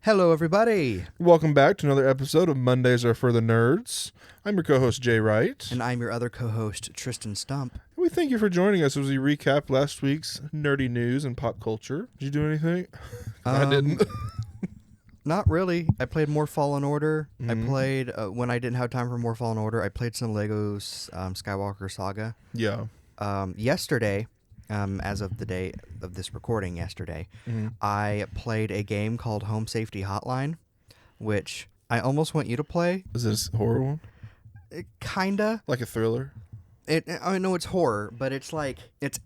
Hello, everybody. Welcome back to another episode of Mondays Are for the Nerds. I'm your co-host, Jay Wright. And I'm your other co-host, Tristan Stump. We thank you for joining us as we recap last week's nerdy news and pop culture. Did you do anything? I didn't. Not really. I played more Fallen Order. Mm-hmm. I played, when I didn't have time for more Fallen Order, I played some Legos Skywalker Saga. Yeah. Yesterday, as of the day of this recording yesterday, I played a game called Home Safety Hotline, which I almost want you to play. Is this a horror one? Kinda. Like a thriller? I know it's horror, but it's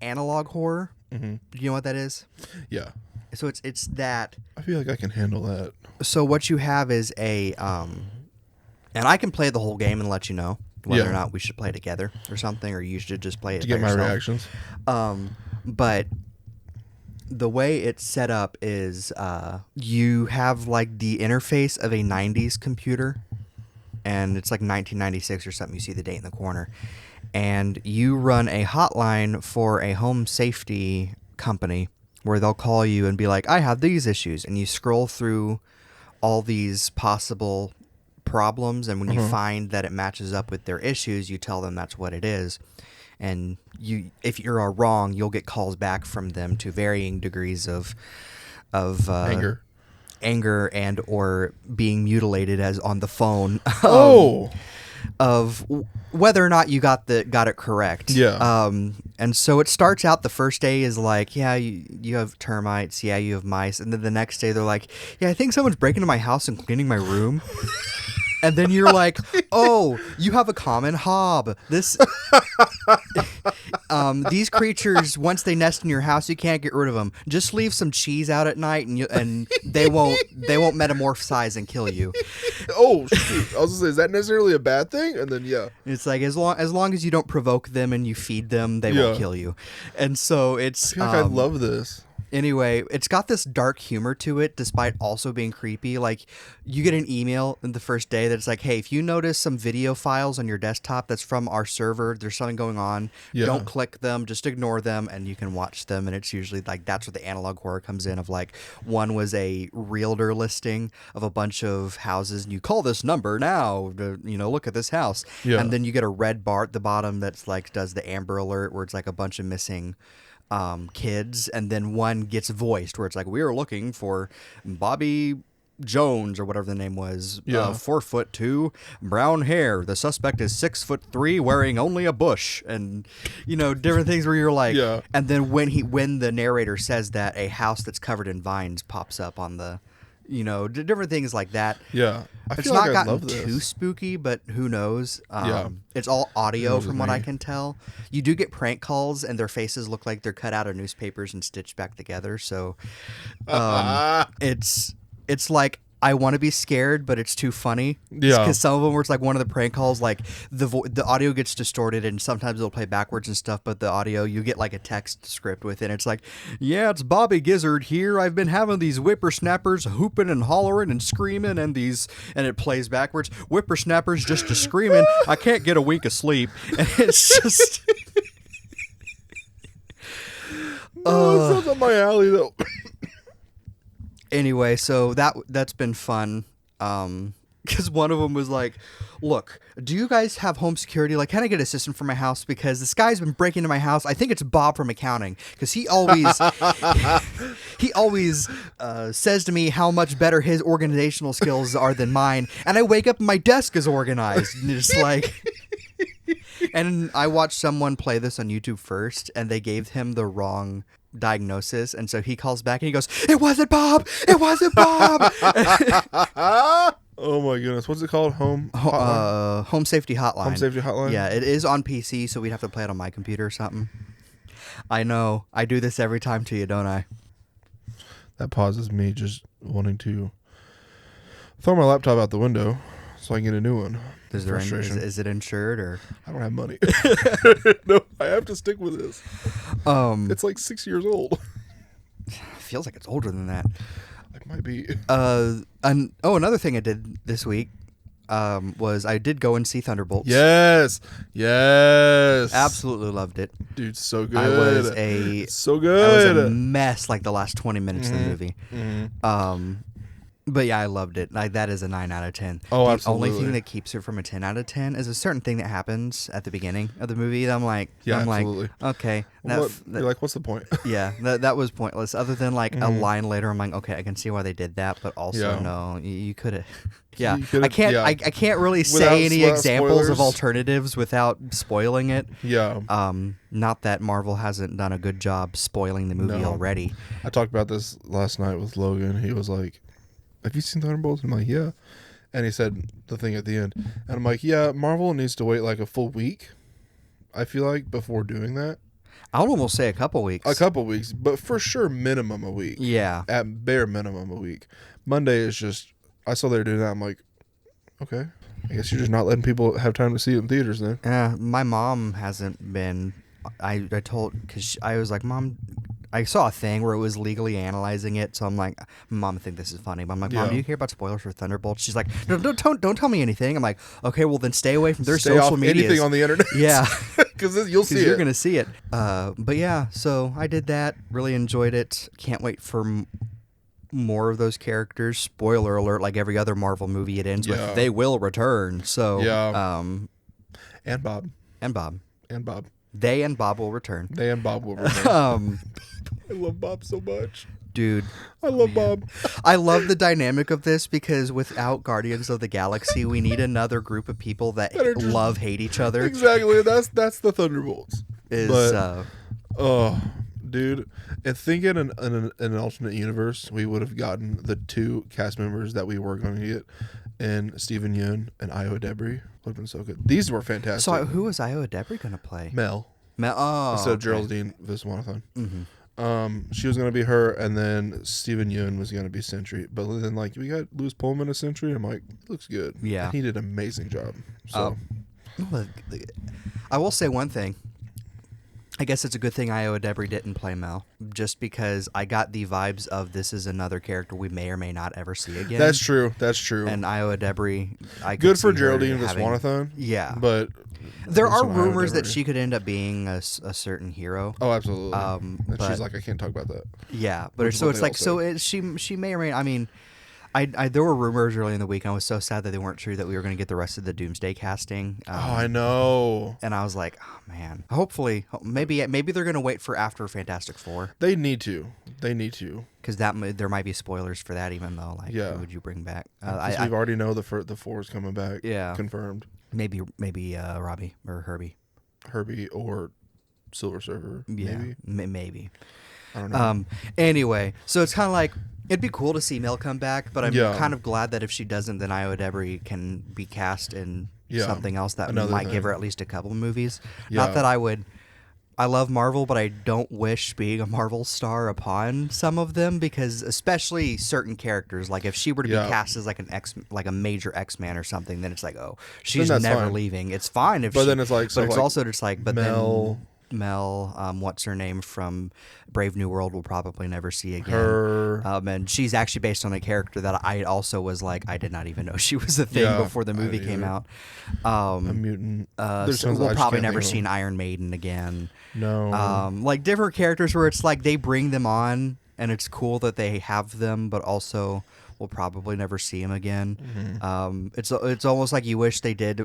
analog horror. Mm-hmm. Do you know what that is? Yeah. So it's that. I feel like I can handle that. So what you have is and I can play the whole game and let you know whether or not we should play together or something, or you should just play it to get my reactions. But the way it's set up is you have like the interface of a 90s computer, and it's like 1996 or something. You see the date in the corner, and you run a hotline for a home safety company where they'll call you and be like, I have these issues, and you scroll through all these possible problems, and when you find that it matches up with their issues, you tell them that's what it is. And if you're wrong, you'll get calls back from them to varying degrees of anger and or being mutilated as on the phone. Of whether or not you got it correct. Yeah. And so it starts out, the first day is like, yeah, you have termites, yeah, you have mice, and then the next day they're like, yeah, I think someone's breaking into my house and cleaning my room. And then you're like, oh, you have a common hob. These creatures, once they nest in your house, you can't get rid of them. Just leave some cheese out at night, and they won't metamorphosize and kill you. Oh, shoot. I was gonna say, is that necessarily a bad thing? And then it's like as long as you don't provoke them and you feed them, they won't kill you. And so it's. I feel like I love this. Anyway, it's got this dark humor to it, despite also being creepy. Like, you get an email in the first day that's like, hey, if you notice some video files on your desktop that's from our server, there's something going on, don't click them, just ignore them, and you can watch them. And it's usually like, that's where the analog horror comes in, of like, one was a realtor listing of a bunch of houses, and you call this number now to, look at this house. Yeah. And then you get a red bar at the bottom that's like, does the Amber Alert, where it's like a bunch of missing kids, and then one gets voiced where it's like, we are looking for Bobby Jones or whatever the name was, 4'2", brown hair. The suspect is 6'3", wearing only a bush, and different things where you're like, and then when the narrator says that, a house that's covered in vines pops up on the. Different things like that. Yeah. It's not gotten too spooky, but who knows? It's all audio from what I can tell. You do get prank calls, and their faces look like they're cut out of newspapers and stitched back together. So it's like, I want to be scared, but it's too funny. Yeah. Because some of them where it's like one of the prank calls, like the audio gets distorted and sometimes it'll play backwards and stuff, but the audio, you get like a text script with it. It's like, yeah, it's Bobby Gizzard here. I've been having these whippersnappers hooping and hollering and screaming, and it plays backwards. Whippersnappers just screaming. I can't get a wink of sleep. And it's just... It sounds up my alley, though. Anyway, so that's been fun, because one of them was like, look, do you guys have home security? Like, can I get an assistant for my house? Because this guy's been breaking into my house. I think it's Bob from accounting, because he always says to me how much better his organizational skills are than mine, and I wake up and my desk is organized, and it's like... And I watched someone play this on YouTube first, and they gave him the wrong diagnosis, and so he calls back and he goes, "It wasn't Bob! It wasn't Bob!" Oh my goodness, what's it called? Home Safety Hotline. Home Safety Hotline? Yeah, it is on PC, so we'd have to play it on my computer or something. I know. I do this every time to you, don't I? That pauses me just wanting to throw my laptop out the window so I can get a new one. Is it insured, or? I don't have money. No, I have to stick with this. It's like 6 years old. Feels like it's older than that. It might be. Another thing I did this week was I did go and see Thunderbolts. Yes. Absolutely loved it. Dude, so good. I was so good. I was a mess like the last 20 minutes of the movie. But yeah, I loved it. Like that is a 9 out of 10. Oh, The absolutely. only thing that keeps it from a 10 out of 10 is a certain thing that happens at the beginning of the movie. That I'm like, Yeah, absolutely. okay, You're like, what's the point? yeah, that was pointless. Other than like a line later, I'm like, okay, I can see why they did that, but also Yeah. no, you could have. Yeah, You could've- I can't. yeah. I can't really Without say any examples spoilers. of alternatives without spoiling it. Yeah. Not that Marvel hasn't done a good job spoiling the movie No. already. I talked about this last night with Logan. He was like, have you seen Thunderbolts? I'm like, yeah. And he said the thing at the end. And I'm like, yeah, Marvel needs to wait like a full week, I feel like, before doing that. I'll almost say a couple weeks. A couple weeks, but for sure minimum a week. Yeah. At bare minimum a week. Monday is just, I saw they were doing that. I'm like, okay. I guess you're just not letting people have time to see it in theaters then. My mom hasn't been. I told, because I was like, Mom, I saw a thing where it was legally analyzing it, so I'm like, Mom, I think this is funny. But I'm like, Mom, Yeah. do you care about spoilers for Thunderbolts? She's like, no, don't tell me anything. I'm like, okay, well then stay away from their Stay social off media. anything on the internet. Yeah, Because you'll see you're it. gonna see it. But yeah, so I did that. Really enjoyed it. Can't wait for more of those characters. Spoiler alert! Like every other Marvel movie, it ends Yeah. with they will return. So Yeah. And Bob. and Bob, And Bob. they and Bob will return. They and Bob will return. Um, I love Bob so much. dude. I love Bob. I love the dynamic of this because without Guardians of the Galaxy, we need another group of people that That are just- hate each other. Exactly. That's the Thunderbolts. Is But- Oh, dude. And think in an alternate universe, we would have gotten the two cast members that we were going to get, and Steven Yeun and Io Debris. Would have been so good. These were fantastic. so who was Io Debris gonna play? Mel. Oh, Instead of okay. Geraldine Viswanathan. Mhm. She was going to be her, and then Steven Yeun was going to be Sentry. But then, like, we got Louis Pullman as Sentry. I'm like, looks good. Yeah. And he did an amazing job. So, I will say one thing. I guess it's a good thing Io Debris didn't play Mel, just because I got the vibes of this is another character we may or may not ever see again. that's true. That's true. And Io Debris, I could Good for see her Geraldine having- Viswanathan. Yeah, But there are also Io rumors that Debris. she could end up being a certain hero. Oh, absolutely. Um, and but- she's like, I can't talk about that. Yeah, but Which is so what it's they all like she may or may. I mean, I there were rumors early in the week. I was so sad that they weren't true that we were going to get the rest of the Doomsday casting. Oh, I know. And I was like, oh man. Hopefully, maybe they're going to wait for after Fantastic Four They need to. They need to. because there might be spoilers for that. Even though, like, Yeah. who would you bring back? 'Cause we've already know the four is coming back. Yeah. Confirmed. maybe Robbie or Herbie. Herbie or Silver Surfer. Yeah, Maybe. maybe. I don't know. Anyway, so it's kind of like it'd be cool to see Mel come back, but I'm Yeah. kind of glad that if she doesn't, then Io Debris can be cast in Yeah, something else that another might thing. give her at least a couple of movies. Yeah. Not that I love Marvel, but I don't wish being a Marvel star upon some of them because especially certain characters, like if she were to Yeah. be cast as like a major X-Man or something, then it's like, oh, she's that's never fine. leaving. It's fine if But she, then it's like- so but it's like also just like, but Mel- Mel, what's her name from Brave New World, will probably never see again. Her. And she's actually based on a character that I also was like, I did not even know she was a thing Yeah, before the I movie didn't came either. out. A mutant. There's So tons I we'll just probably can't never think of see them. Iron Maiden again. No. Like different characters where it's like they bring them on and it's cool that they have them, but also we'll probably never see them again. Mm-hmm. It's almost like you wish they did.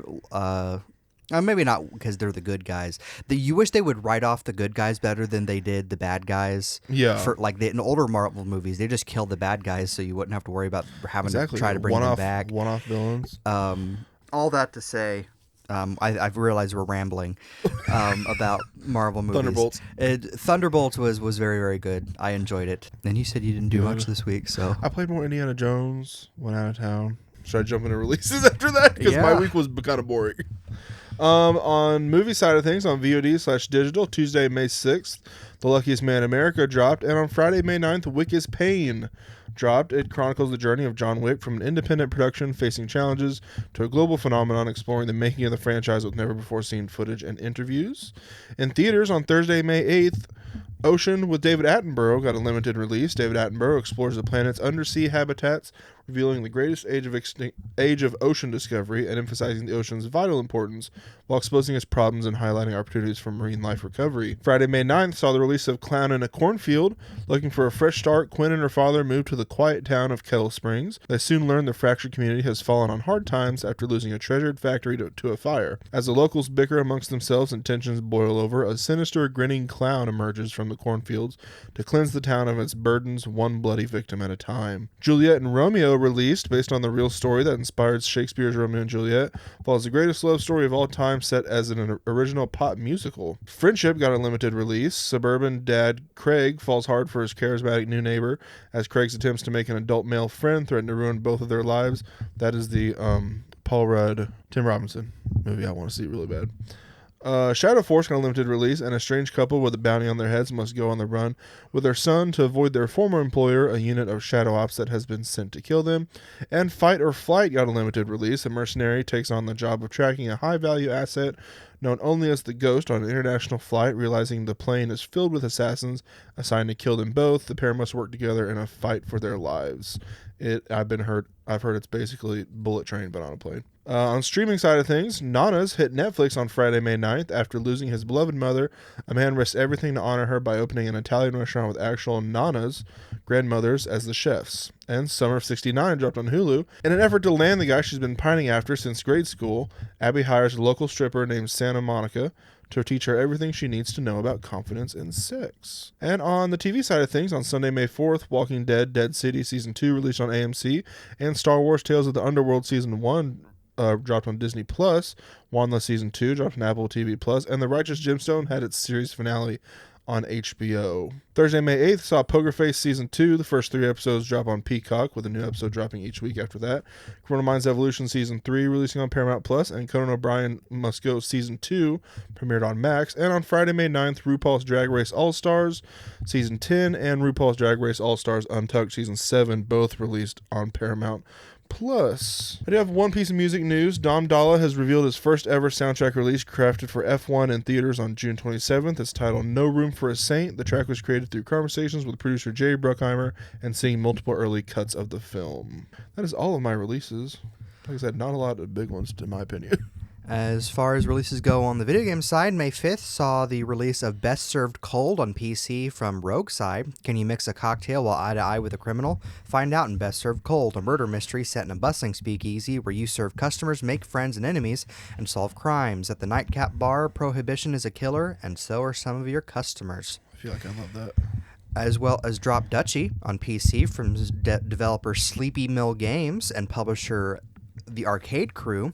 Maybe not because they're the good guys. You wish they would write off the good guys better than they did the bad guys. Yeah. For like in older Marvel movies, they just killed the bad guys, so you wouldn't have to worry about having Exactly. to try to bring them One-off- back. One-off villains. All that to say, I've realized we're rambling about Marvel movies. Thunderbolts. Thunderbolts was very, very good. I enjoyed it. And you said you didn't do much this week, so I played more Indiana Jones. Went out of town. Should I jump into releases after that? Because my Yeah. week was kind of boring. On movie side of things, on VOD/digital, Tuesday, May 6th, The Luckiest Man in America dropped, and on Friday, May 9th, Wick is Pain dropped. It chronicles the journey of John Wick from an independent production facing challenges to a global phenomenon exploring the making of the franchise with never-before-seen footage and interviews. In theaters on Thursday, May 8th, Ocean with David Attenborough got a limited release. David Attenborough explores the planet's undersea habitats, revealing the greatest age of ocean discovery and emphasizing the ocean's vital importance while exposing its problems and highlighting opportunities for marine life recovery. Friday, May 9th saw the release of Clown in a Cornfield. Looking for a fresh start, Quinn and her father moved to the quiet town of Kettle Springs. They soon learn the fractured community has fallen on hard times after losing a treasured factory to a fire. As the locals bicker amongst themselves and tensions boil over, a sinister, grinning clown emerges from the cornfields to cleanse the town of its burdens, one bloody victim at a time. Juliet and Romeo, released based on the real story that inspired Shakespeare's Romeo and Juliet, follows the greatest love story of all time set as an original pop musical. Friendship got a limited release. Suburban dad Craig falls hard for his charismatic new neighbor as Craig's attempts to make an adult male friend threaten to ruin both of their lives. That is the Paul Rudd, Tim Robinson movie I want to see really bad. Shadow Force got a limited release, and a strange couple with a bounty on their heads must go on the run with their son to avoid their former employer, a unit of shadow ops that has been sent to kill them. And Fight or Flight got a limited release. A mercenary takes on the job of tracking a high-value asset known only as the Ghost on an international flight. Realizing the plane is filled with assassins assigned to kill them both, the pair must work together in a fight for their lives. I've heard it's basically Bullet Train but on a plane. On streaming side of things, Nanas hit Netflix on Friday, May 9th. After losing his beloved mother, a man risks everything to honor her by opening an Italian restaurant with actual Nanas, grandmothers, as the chefs. And Summer of '69 dropped on Hulu. In an effort to land the guy she's been pining after since grade school, Abby hires a local stripper named Santa Monica to teach her everything she needs to know about confidence and sex. And on the TV side of things, on Sunday, May 4th, Walking Dead, Dead City Season 2 released on AMC, and Star Wars Tales of the Underworld Season 1 dropped on Disney+, Wanla Season 2 dropped on Apple TV+, and The Righteous Gemstone had its series finale on HBO. Thursday, May 8th saw Poker Face Season 2. The first 3 episodes drop on Peacock, with a new episode dropping each week after that. Criminal Minds Evolution Season 3 releasing on Paramount+, and Conan O'Brien Must Go Season 2 premiered on Max. And on Friday, May 9th, RuPaul's Drag Race All-Stars Season 10 and RuPaul's Drag Race All-Stars Untucked Season 7 both released on Paramount+. I do have one piece of music news. Dom Dalla has revealed his first ever soundtrack release crafted for F1 in theaters on June 27th. It's titled No Room for a Saint. The track was created through conversations with producer Jerry Bruckheimer and seeing multiple early cuts of the film. That is all of my releases. Like I said, not a lot of big ones in my opinion. As far as releases go on the video game side, May 5th saw the release of Best Served Cold on PC from Rogueside. Can you mix a cocktail while eye to eye with a criminal? Find out in Best Served Cold, a murder mystery set in a bustling speakeasy where you serve customers, make friends and enemies, and solve crimes. At the Nightcap Bar, Prohibition is a killer, and so are some of your customers. I feel like I love that. As well as Drop Duchy on PC from developer Sleepy Mill Games and publisher The Arcade Crew.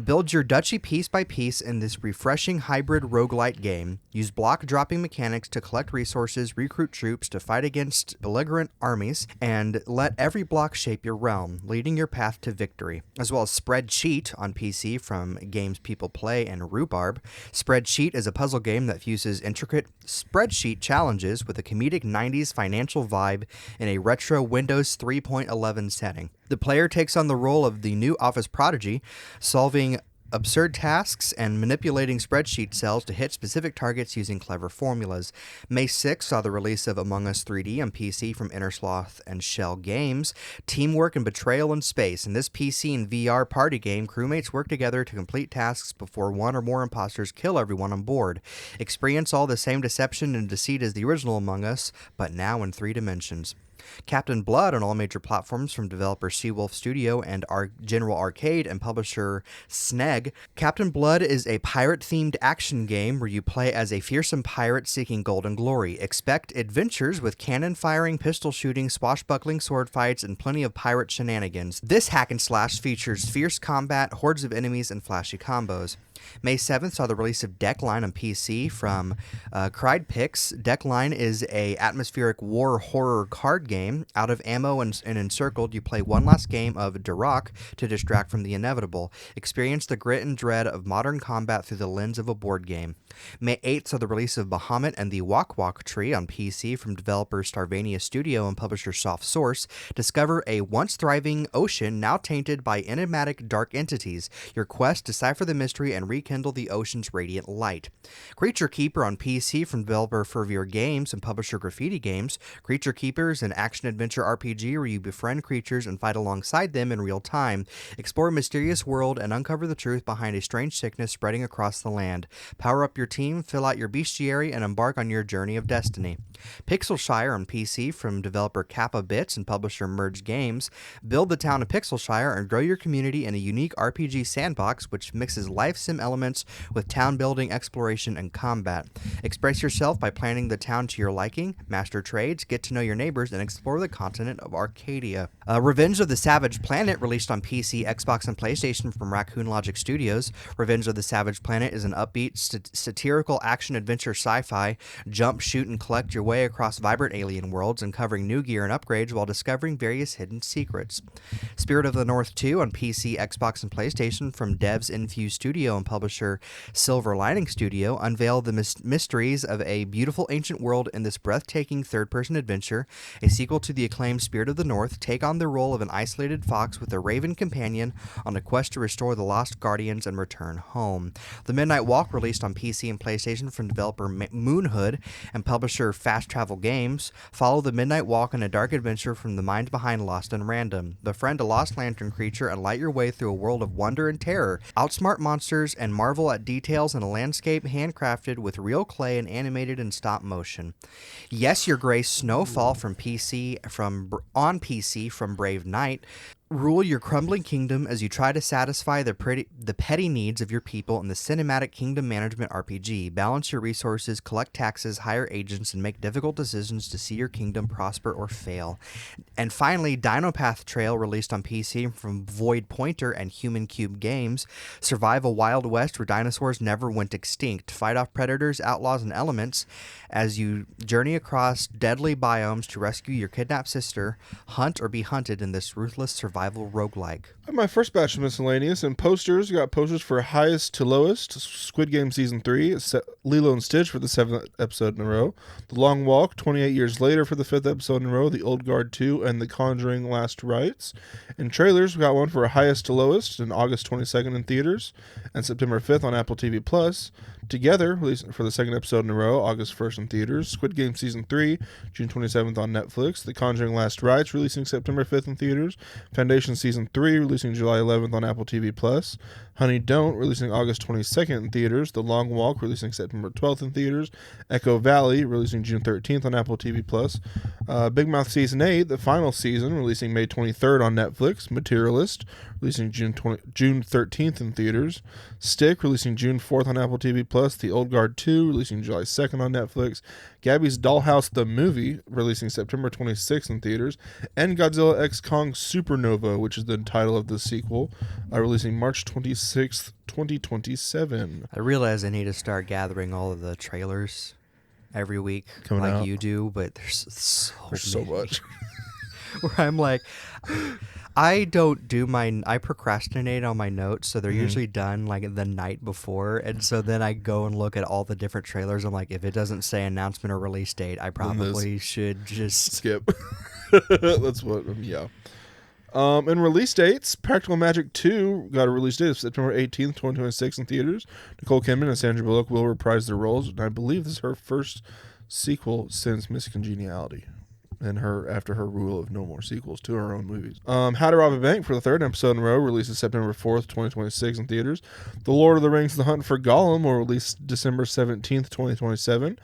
Build your duchy piece by piece in this refreshing hybrid roguelite game. Use block-dropping mechanics to collect resources, recruit troops to fight against belligerent armies, and let every block shape your realm, leading your path to victory. As well as Spreadsheet on PC from Games People Play and Rhubarb. Spreadsheet is a puzzle game that fuses intricate spreadsheet challenges with a comedic 90s financial vibe in a retro Windows 3.11 setting. The player takes on the role of the new office prodigy, solving absurd tasks and manipulating spreadsheet cells to hit specific targets using clever formulas. May 6th saw the release of Among Us 3D on PC from Innersloth and Shell Games. Teamwork and betrayal in space. In this PC and VR party game, crewmates work together to complete tasks before one or more imposters kill everyone on board. Experience all the same deception and deceit as the original Among Us, but now in 3 dimensions. Captain Blood on all major platforms from developer Seawolf Studio and General Arcade and publisher Sneg. Captain Blood is a pirate-themed action game where you play as a fearsome pirate seeking golden glory. Expect adventures with cannon-firing, pistol-shooting, swashbuckling sword fights, and plenty of pirate shenanigans. This hack and slash features fierce combat, hordes of enemies, and flashy combos. May 7th saw the release of Deckline on PC from Cried Pix. Deckline is a atmospheric war horror card game. Out of ammo and encircled, you play one last game of Duroc to distract from the inevitable. Experience the grit and dread of modern combat through the lens of a board game. May 8th saw the release of Bahamut and the Walk Walk Tree on PC from developer Starvania Studio and publisher Soft Source. Discover a once-thriving ocean now tainted by enigmatic dark entities. Your quest, decipher the mystery, and rekindle the ocean's radiant light. Creature Keeper on PC from developer Furvier Games and publisher Graffiti Games. Creature Keeper is an action-adventure RPG where you befriend creatures and fight alongside them in real time. Explore a mysterious world and uncover the truth behind a strange sickness spreading across the land. Power up your team, fill out your bestiary, and embark on your journey of destiny. Pixelshire on PC from developer Kappa Bits and publisher Merge Games. Build the town of Pixelshire and grow your community in a unique RPG sandbox which mixes life sim elements with town building, exploration, and combat. Express yourself by planning the town to your liking, master trades, get to know your neighbors, and explore the continent of Arcadia. Revenge of the Savage Planet, released on PC, Xbox, and PlayStation from Raccoon Logic Studios. Revenge of the Savage Planet is an upbeat, satirical action-adventure sci-fi. Jump, shoot, and collect your way across vibrant alien worlds, uncovering new gear and upgrades while discovering various hidden secrets. Spirit of the North 2 on PC, Xbox, and PlayStation from devs Infuse Studio and publisher Silver Lining Studio unveil the mysteries of a beautiful ancient world in this breathtaking third-person adventure. A sequel to the acclaimed Spirit of the North, take on the role of an isolated fox with a raven companion on a quest to restore the lost guardians and return home. The Midnight Walk, released on PC and PlayStation from developer Moonhood and publisher Fast Travel Games. Follow the Midnight Walk in a dark adventure from the mind behind Lost and Random. Befriend a lost lantern creature and light your way through a world of wonder and terror. Outsmart monsters and marvel at details in a landscape handcrafted with real clay and animated in stop motion. Yes, Your Grace Snowfall from on PC from Brave Knight. Rule your crumbling kingdom as you try to satisfy the petty needs of your people in the cinematic kingdom management RPG. Balance your resources, collect taxes, hire agents, and make difficult decisions to see your kingdom prosper or fail. And finally, Dinopath Trail, released on PC from Void Pointer and Human Cube Games. Survive a Wild West where dinosaurs never went extinct. Fight off predators, outlaws, and elements as you journey across deadly biomes to rescue your kidnapped sister. Hunt or be hunted in this ruthless survival roguelike. My first batch of miscellaneous and posters. We got posters for Highest to Lowest, Squid Game Season 3, Lilo and Stitch for the 7th episode in a row, The Long Walk, 28 years later for the 5th episode in a row, The Old Guard 2, and The Conjuring Last Rites. In trailers, we got one for Highest to Lowest in August 22nd in theaters and September 5th on Apple TV+. Together, released for the 2nd episode in a row, August 1st in theaters. Squid Game Season 3, June 27th on Netflix. The Conjuring Last Rites, releasing September 5th in theaters. Foundation Season 3, releasing July 11th on Apple TV+. Honey Don't, releasing August 22nd in theaters. The Long Walk, releasing September 12th in theaters. Echo Valley, releasing June 13th on Apple TV+. Big Mouth Season 8, the final season, releasing May 23rd on Netflix. Materialist, releasing June 13th in theaters. Stick, releasing June 4th on Apple TV+. The Old Guard 2, releasing July 2nd on Netflix. Gabby's Dollhouse the Movie, releasing September 26th in theaters. And Godzilla X Kong Supernova, which is the title of the sequel, releasing March 26th, 2027. I realize I need to start gathering all of the trailers every week Coming like out. you do, but there's So much. where I'm like, I procrastinate on my notes, so they're usually done like the night before, and so then I go and look at all the different trailers. I'm like, if it doesn't say announcement or release date, I probably should just skip. That's what, yeah. And release dates, Practical Magic 2 got a release date of September 18th, 2026 in theaters. Nicole Kidman and Sandra Bullock will reprise their roles, and I believe this is her first sequel since Miss Congeniality, and after her rule of no more sequels to her own movies. How to Rob a Bank for the 3rd episode in a row releases September 4th, 2026 in theaters. The Lord of the Rings: The Hunt for Gollum will release December 17th, 2027.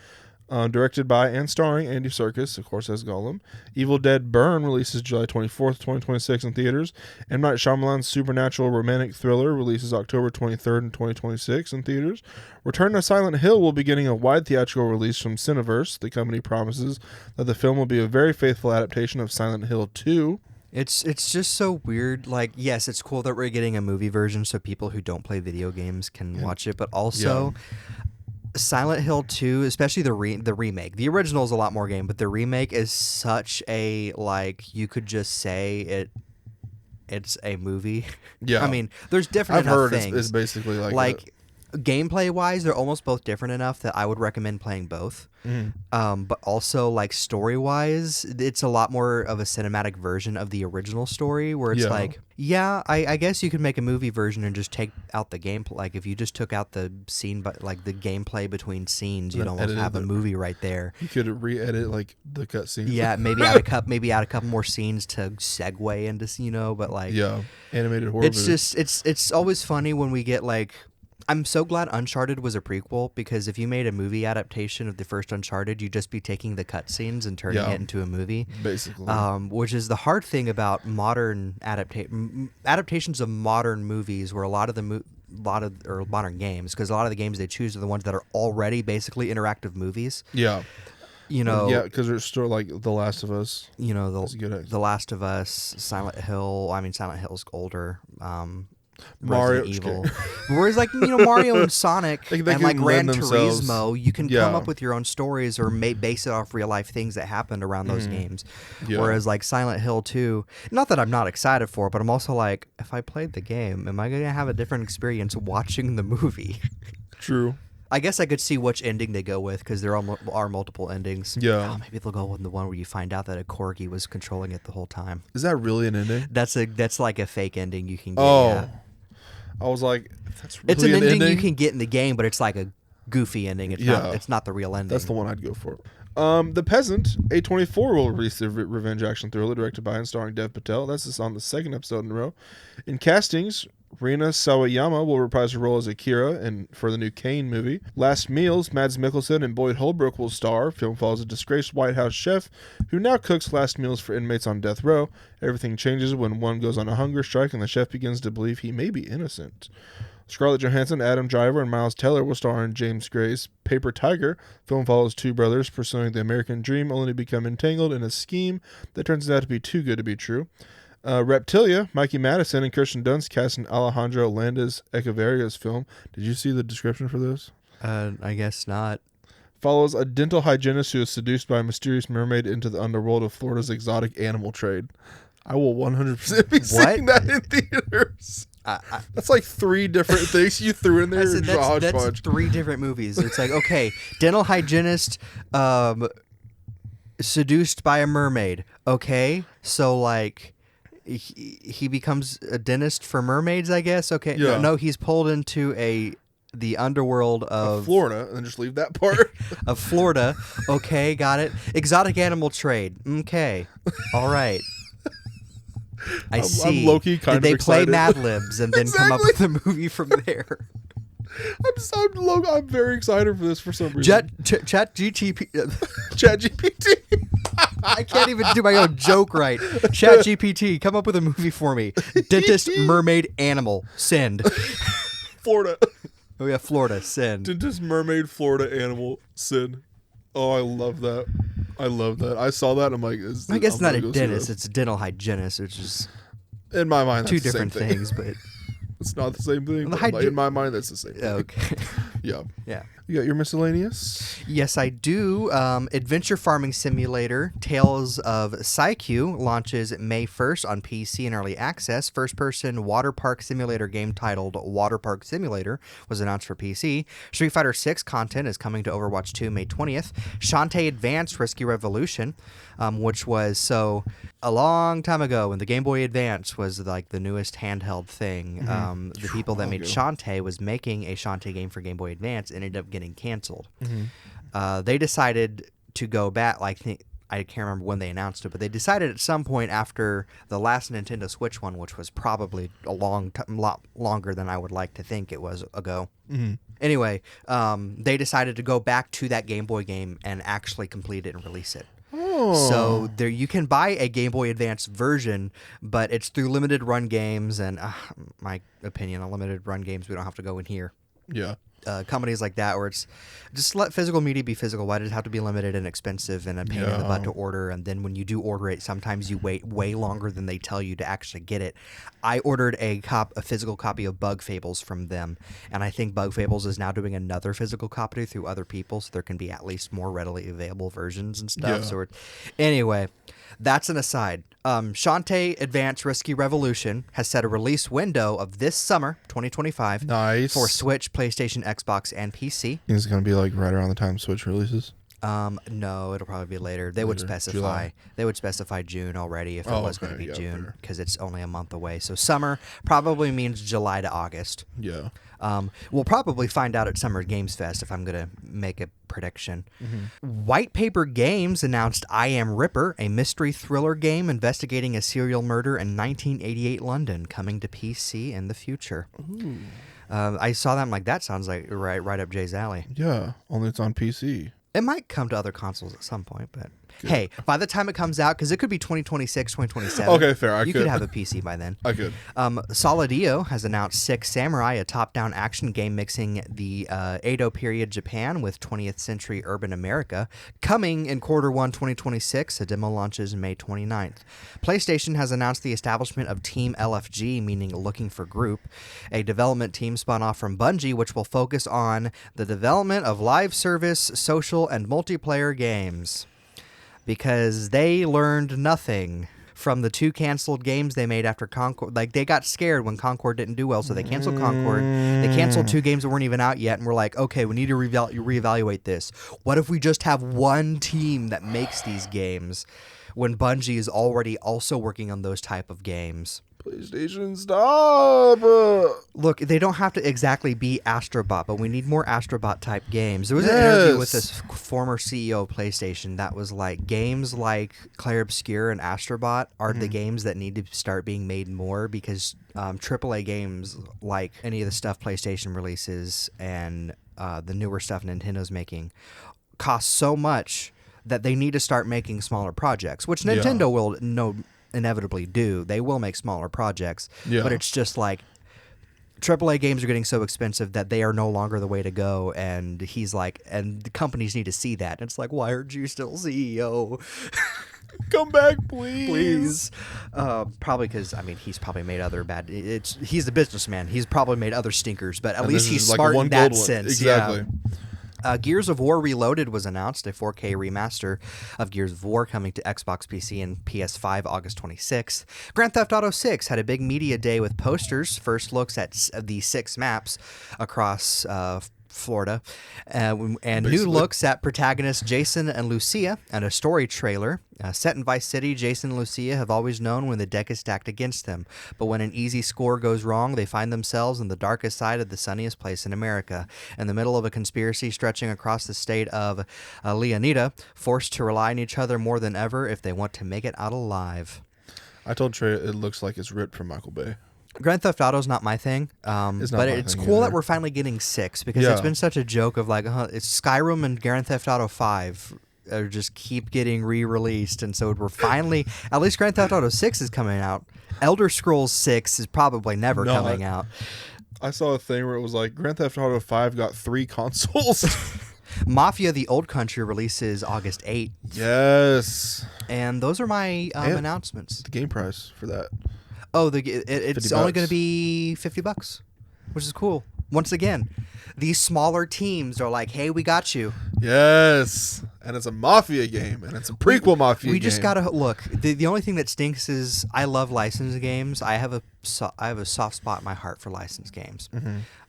Directed by and starring Andy Serkis, of course, as Gollum. Evil Dead Burn releases July 24th, 2026 in theaters. M. Night Shyamalan's supernatural romantic thriller releases October 23rd in 2026 in theaters. Return to Silent Hill will be getting a wide theatrical release from Cineverse. The company promises that the film will be a very faithful adaptation of Silent Hill 2. It's just so weird. Like, yes, it's cool that we're getting a movie version so people who don't play video games can watch it, but also Silent Hill 2, especially the remake. The original is a lot more game, but the remake is such a, like, you could just say it's a movie. Yeah. I mean, there's different I've heard things. it's basically like that. gameplay wise, they're almost both different enough that I would recommend playing both. But also, like, story wise, it's a lot more of a cinematic version of the original story, where it's like, I guess you could make a movie version and just take out the gameplay. Like, if you just took out the scene, but like the gameplay between scenes, you'd almost have a movie right there. You could re-edit like the cutscenes. Yeah, maybe add a couple more scenes to segue into, but like, animated horror. It's just it's always funny when we get like. I'm so glad Uncharted was a prequel, because if you made a movie adaptation of the first Uncharted, you'd just be taking the cutscenes and turning it into a movie. Basically. Which is the hard thing about modern adaptations of modern movies, where a lot of modern games, because a lot of the games they choose are the ones that are already basically interactive movies. Yeah. Because there's still like The Last of Us. The Last of Us, Silent Hill. I mean, Silent Hill's older. Mario, Evil. Whereas like Mario and Sonic they and like Gran themselves. Turismo, you can come up with your own stories or base it off real life things that happened around those games. Whereas like Silent Hill 2, not that I'm not excited for it, but I'm also like, if I played the game, am I going to have a different experience watching the movie? True. I guess I could see which ending they go with, because there are multiple endings. Yeah. Oh, maybe they'll go with the one where you find out that a corgi was controlling it the whole time. Is that really an ending? That's like a fake ending you can get. Oh. Yeah. I was like, that's really it's an ending you can get in the game, but it's like a goofy ending. It's not the real ending. That's the one I'd go for. The Peasant, A24 will release the revenge action thriller directed by and starring Dev Patel. That's just on the second episode in a row. In castings, Rina Sawayama will reprise her role as Akira for the new Kane movie. Last Meals, Mads Mikkelsen and Boyd Holbrook will star. Film follows a disgraced White House chef who now cooks last meals for inmates on death row. Everything changes when one goes on a hunger strike and the chef begins to believe he may be innocent. Scarlett Johansson, Adam Driver, and Miles Teller will star in James Gray's Paper Tiger. Film follows two brothers pursuing the American dream only to become entangled in a scheme that turns out to be too good to be true. Reptilia, Mikey Madison, and Kirsten Dunst cast in Alejandro Landes Echeverria's film. Did you see the description for this? I guess not. Follows a dental hygienist who is seduced by a mysterious mermaid into the underworld of Florida's exotic animal trade. I will 100% be seeing that in theaters. That's like three different things you threw in there. That's three different movies. It's like, okay, dental hygienist, seduced by a mermaid. Okay, so like he becomes a dentist for mermaids, I guess. Okay, no, he's pulled into the underworld of Florida, and just leave that part. Of Florida. Okay, got it. Exotic animal trade. Okay, all right. I see. I'm low-key kind Did they of play excited. Mad Libs and then come up with a movie from there? I'm very excited for this for some reason. Chat GPT. Chat GPT. I can't even do my own joke right. Chat GPT, come up with a movie for me. Dentist, mermaid, animal. Send. Florida. Oh yeah, Florida. Send. Dentist, mermaid, Florida, animal. Send. Oh, I love that. I saw that. I'm like, I guess it's not a dentist. It's a dental hygienist, which is in my mind two different things, but it's not the same thing. In my mind, that's the same thing. Okay. Yeah. Yeah. You got your miscellaneous? Yes, I do. Adventure Farming Simulator Tales of Psyche launches May 1st on PC in early access. First-person water park simulator game titled Water Park Simulator was announced for PC. Street Fighter 6 content is coming to Overwatch 2 May 20th. Shantae Advance Rescue Revolution, which was a long time ago when the Game Boy Advance was like the newest handheld thing. The people that made Shantae was making a Shantae game for Game Boy Advance and ended up getting canceled. They decided to go back. I can't remember when they announced it, but they decided at some point after the last Nintendo Switch one, which was probably a lot longer than I would like to think it was ago. Anyway, they decided to go back to that Game Boy game and actually complete it and release it. So there, you can buy a Game Boy Advance version, but it's through limited run games. And my opinion on limited run games, we don't have to go in here. Yeah. Companies like that, where it's just let physical media be physical. Why does it have to be limited and expensive and a pain in the butt to order? And then when you do order it, sometimes you wait way longer than they tell you to actually get it. I ordered a physical copy of Bug Fables from them, and I think Bug Fables is now doing another physical copy through other people, so there can be at least more readily available versions and stuff. Yeah. So anyway, That's an aside. Shantae Advance Risky Revolution has set a release window of this summer, 2025, Nice. for Switch, PlayStation, Xbox, and PC. It's going to be like right around the time Switch releases. No, it'll probably be later. They would specify. July. They would specify June already if it was going to be yeah, June, because it's only a month away. So summer probably means July to August. Yeah. We'll probably find out at Summer Games Fest if I'm going to make a prediction. White Paper Games announced I Am Ripper, a mystery thriller game investigating a serial murder in 1988 London, coming to PC in the future. I saw that. I'm like, that sounds like right up Jay's alley. Yeah, only it's on PC. It might come to other consoles at some point, but hey, by the time it comes out, because it could be 2026, 2027. Okay, fair. You could have a PC by then. I could. Solidio has announced Six Samurai, a top-down action game mixing the Edo period Japan with 20th century urban America, coming in Q1 2026. A demo launches May 29th. PlayStation has announced the establishment of Team LFG, meaning Looking for Group, a development team spun off from Bungie, which will focus on the development of live service, social, and multiplayer games. Because they learned nothing from the 2 canceled games they made after Concord. Like, they got scared when Concord didn't do well, so they canceled Concord. They canceled 2 games that weren't even out yet, and we're like, okay, we need to reevaluate this. What if we just have one team that makes these games when Bungie is already also working on those type of games? PlayStation, stop! Look, they don't have to exactly be Astrobot, but we need more Astrobot type games. There was an interview with this former CEO of PlayStation that was like, games like Clair Obscur and Astrobot are the games that need to start being made more, because AAA games like any of the stuff PlayStation releases and the newer stuff Nintendo's making cost so much that they need to start making smaller projects, which Nintendo will inevitably do. They will make smaller projects, but it's just like AAA games are getting so expensive that they are no longer the way to go, and he's like, and the companies need to see that. And it's like, why aren't you still CEO? Come back, please. Probably because, I mean, he's probably made other bad. He's the businessman. He's probably made other stinkers, but at least he's smart in that sense. Exactly. Yeah. Gears of War Reloaded was announced, a 4K remaster of Gears of War coming to Xbox, PC, and PS5 August 26th. Grand Theft Auto 6 had a big media day with posters, first looks at the 6 maps across Florida, and new looks at protagonists Jason and Lucia, and a story trailer. Set in Vice City, Jason and Lucia have always known when the deck is stacked against them, but when an easy score goes wrong, they find themselves in the darkest side of the sunniest place in America, in the middle of a conspiracy stretching across the state of Leonida, forced to rely on each other more than ever if they want to make it out alive. I told Trey it looks like it's ripped from Michael Bay. Grand Theft Auto's not my thing, but it's cool that we're finally getting 6, because it's been such a joke of like, it's Skyrim and Grand Theft Auto 5 just keep getting re-released, and so we're finally, at least Grand Theft Auto 6 is coming out. Elder Scrolls 6 is probably never coming out. I saw a thing where it was like Grand Theft Auto 5 got 3 consoles. Mafia: The Old Country releases August 8th. Yes. And those are my announcements. The game price for that. Oh, it's only going to be $50, which is cool. Once again, these smaller teams are like, hey, we got you. Yes. And it's a Mafia game, and it's a prequel Mafia game. We just got to look. The only thing that stinks is I love licensed games. I have a soft spot in my heart for licensed games.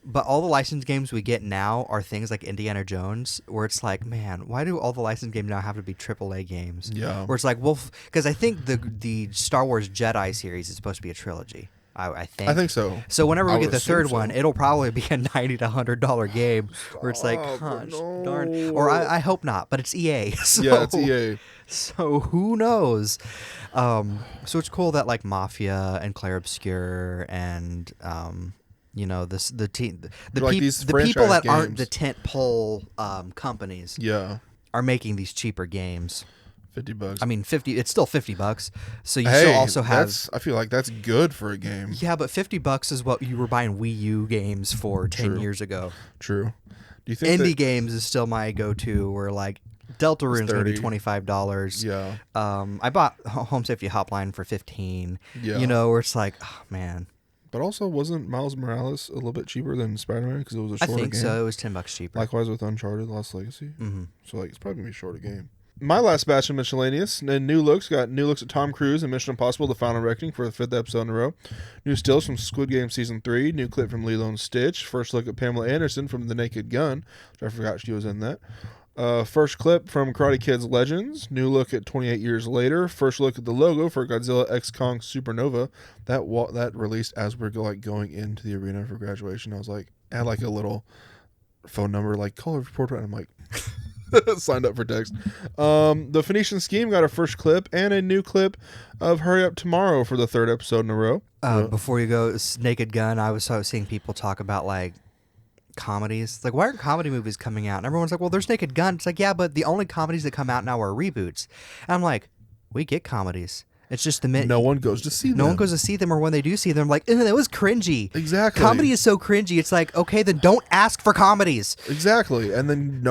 But all the licensed games we get now are things like Indiana Jones, where it's like, man, why do all the licensed games now have to be AAA games? Yeah. Where it's like, well, because I think the Star Wars Jedi series is supposed to be a trilogy. I think so. So whenever we get the third one, it'll probably be a $90 to $100 game where it's like, gosh, darn. Or I hope not, but it's EA. So, yeah, it's EA. So who knows? So it's cool that like Mafia and Clair Obscur and the people that aren't the tent pole companies are making these cheaper games. $50. I mean, it's still $50. So you still also have. I feel like that's good for a game. Yeah, but $50 is what you were buying Wii U games for 10 years ago. True. Do you think indie games is still my go-to? Where like Deltarune's going to be $25. Yeah. I bought Home Safety Hotline for $15. Yeah. Where it's like, oh man. But also, wasn't Miles Morales a little bit cheaper than Spider-Man because it was a shorter game? I think so. It was $10 cheaper. Likewise with Uncharted: Lost Legacy. Mm-hmm. So like, it's probably gonna be a shorter game. My last batch of miscellaneous and new looks. Got new looks at Tom Cruise and Mission Impossible: The Final Reckoning for the 5th episode in a row. New stills from Squid Game Season 3. New clip from Lilo and Stitch. First look at Pamela Anderson from The Naked Gun, which I forgot she was in that. First clip from Karate Kid's Legends. New look at 28 Years Later. First look at the logo for Godzilla X Kong Supernova. That released as we're going into the arena for graduation. I was like, I had like a little phone number, like call a reporter, and I'm like signed up for text. The Phoenician Scheme got a first clip and a new clip of Hurry Up Tomorrow for the 3rd episode in a row. Before you go, Naked Gun, I was seeing people talk about like comedies. Like, why aren't comedy movies coming out? And everyone's like, well, there's Naked Gun. It's like, yeah, but the only comedies that come out now are reboots. And I'm like, we get comedies. It's just the minute no one goes to see them. No one goes to see them, or when they do see them, like, that was cringy. Exactly. Comedy is so cringy. It's like, okay, then don't ask for comedies. Exactly. And then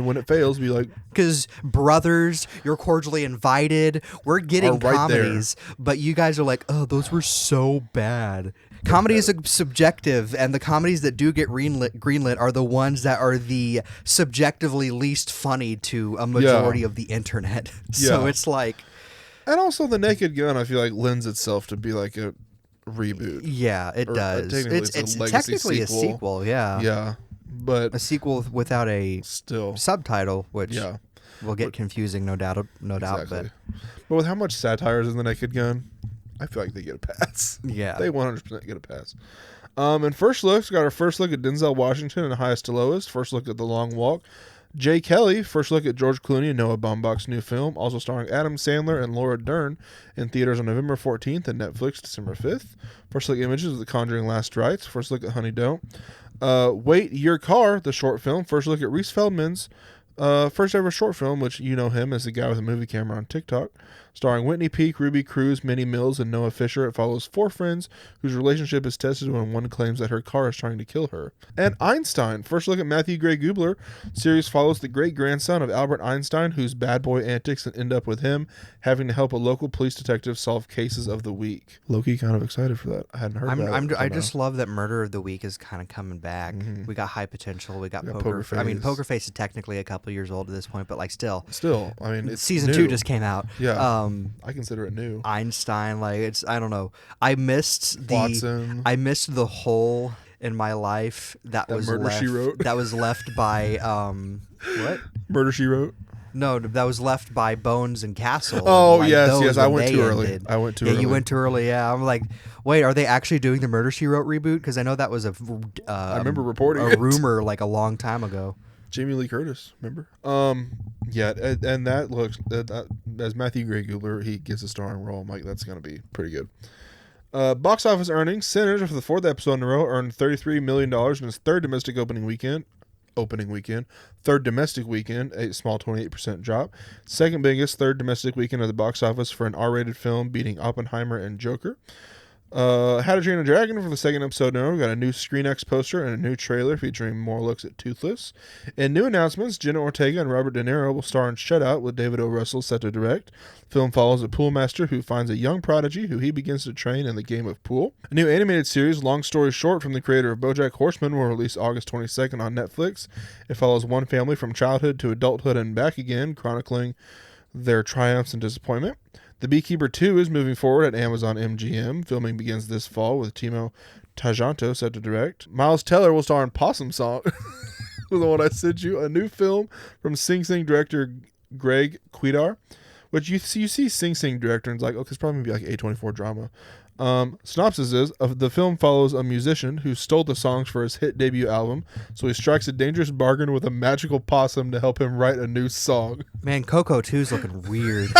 when it fails, be like, because brothers, you're cordially invited. We're getting right comedies, but you guys are like, oh, those were so bad. Comedy is subjective, and the comedies that do get greenlit are the ones that are the subjectively least funny to a majority of the internet. So it's like. And also, The Naked Gun, I feel like, lends itself to be like a reboot. Yeah, it does. It's technically a sequel, yeah. Yeah, but a sequel without a still subtitle, which will get confusing, no doubt. Exactly. But with how much satire is in The Naked Gun, I feel like they get a pass. Yeah, they 100% get a pass. And first looks, got our first look at Denzel Washington in Highest to Lowest. First look at The Long Walk. Jay Kelly, first look at George Clooney and Noah Baumbach's new film, also starring Adam Sandler and Laura Dern, in theaters on November 14th and Netflix December 5th. First look images of The Conjuring Last Rites. First look at Honey Don't. Wait, Your Car, the short film. First look at Reese Feldman's first ever short film, which you know him as the guy with a movie camera on TikTok. Starring Whitney Peak, Ruby Cruz, Minnie Mills, and Noah Fisher, it follows 4 friends whose relationship is tested when one claims that her car is trying to kill her. And Einstein, first look at Matthew Gray Gubler. Series follows the great-grandson of Albert Einstein, whose bad boy antics end up with him having to help a local police detective solve cases of the week. Low-key kind of excited for that. I hadn't heard that. I just love that Murder of the Week is kind of coming back. Mm-hmm. We got High Potential. We got Poker Face. I mean, Poker Face is technically a couple years old at this point, but like still. I mean, it's season new. 2 just came out. Yeah. I consider it new. Einstein, like I don't know. I missed the hole in my life that was Murder left, She Wrote. That was left by what? Murder She Wrote. No, that was left by Bones and Castle. Oh, like yes. I went too early. Yeah, you went too early. Yeah, I'm like, wait, are they actually doing the Murder She Wrote reboot? Because I know that was I remember reporting a rumor like a long time ago. Jamie Lee Curtis, remember? Yeah, and that looks as Matthew Gray Gubler, he gets a starring role. I'm like, that's gonna be pretty good. Box office earnings: Sinners, for the 4th episode in a row, earned $33 million in its third domestic weekend, third domestic weekend, a small 28% drop. Second biggest third domestic weekend of the box office for an R-rated film, beating Oppenheimer and Joker. How to Train a Dragon for the 2nd episode now. We got a new ScreenX poster and a new trailer featuring more looks at Toothless. And new announcements: Jenna Ortega and Robert De Niro will star in Shutout, with David O. Russell set to direct. The film follows a poolmaster who finds a young prodigy who he begins to train in the game of pool. A new animated series, Long Story Short, from the creator of BoJack Horseman, will release August 22nd on Netflix. It follows one family from childhood to adulthood and back again, chronicling their triumphs and disappointment. The Beekeeper 2 is moving forward at Amazon MGM. Filming begins this fall, with Timo Tjahjanto set to direct. Miles Teller will star in Possum Song, the one I sent you. A new film from Sing Sing director Greg Quidar, which you see Sing Sing director and it's like, okay, it's probably going to be like A24 drama. Synopsis is, the film follows a musician who stole the songs for his hit debut album, so he strikes a dangerous bargain with a magical possum to help him write a new song. Man, Coco 2's looking weird.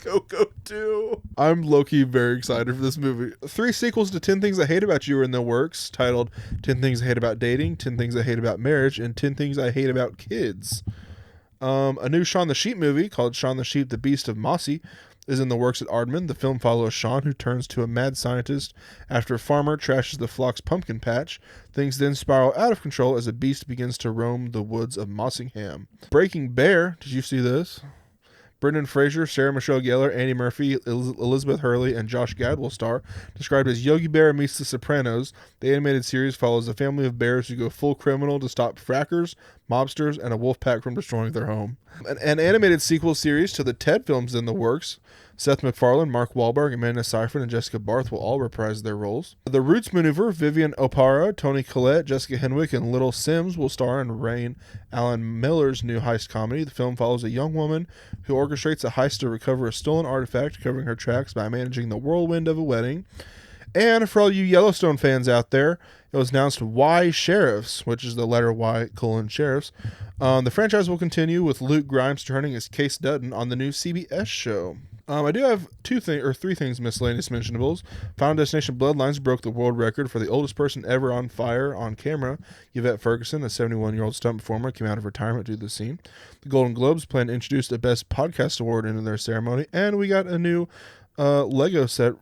Coco 2. I'm low-key very excited for this movie. 3 sequels to 10 Things I Hate About You are in the works, titled 10 Things I Hate About Dating, 10 Things I Hate About Marriage, and 10 Things I Hate About Kids. A new Shaun the Sheep movie called Shaun the Sheep, The Beast of Mossy is in the works at Aardman. The film follows Shaun, who turns to a mad scientist after a farmer trashes the flock's pumpkin patch. Things then spiral out of control as a beast begins to roam the woods of Mossingham. Breaking Bear, did you see this? Brendan Fraser, Sarah Michelle Gellar, Andy Murphy, Elizabeth Hurley, and Josh Gad will star. Described as Yogi Bear meets The Sopranos, the animated series follows a family of bears who go full criminal to stop frackers, mobsters, and a wolf pack from destroying their home. An animated sequel series to the Ted films in the works. Seth MacFarlane, Mark Wahlberg, Amanda Seyfried, and Jessica Barth will all reprise their roles. The Roots Maneuver, Vivian Opara, Toni Collette, Jessica Henwick, and Little Sims will star in Rain Alan Miller's new heist comedy. The film follows a young woman who orchestrates a heist to recover a stolen artifact, covering her tracks by managing the whirlwind of a wedding. And for all you Yellowstone fans out there, it was announced Y Sheriffs, which is the letter Y : Sheriffs. The franchise will continue with Luke Grimes returning as Case Dutton on the new CBS show. I do have three things miscellaneous mentionables. Final Destination Bloodlines broke the world record for the oldest person ever on fire on camera. Yvette Ferguson, a 71-year-old stunt performer, came out of retirement due to the scene. The Golden Globes plan to introduce the Best Podcast Award into their ceremony. And we got a new Lego set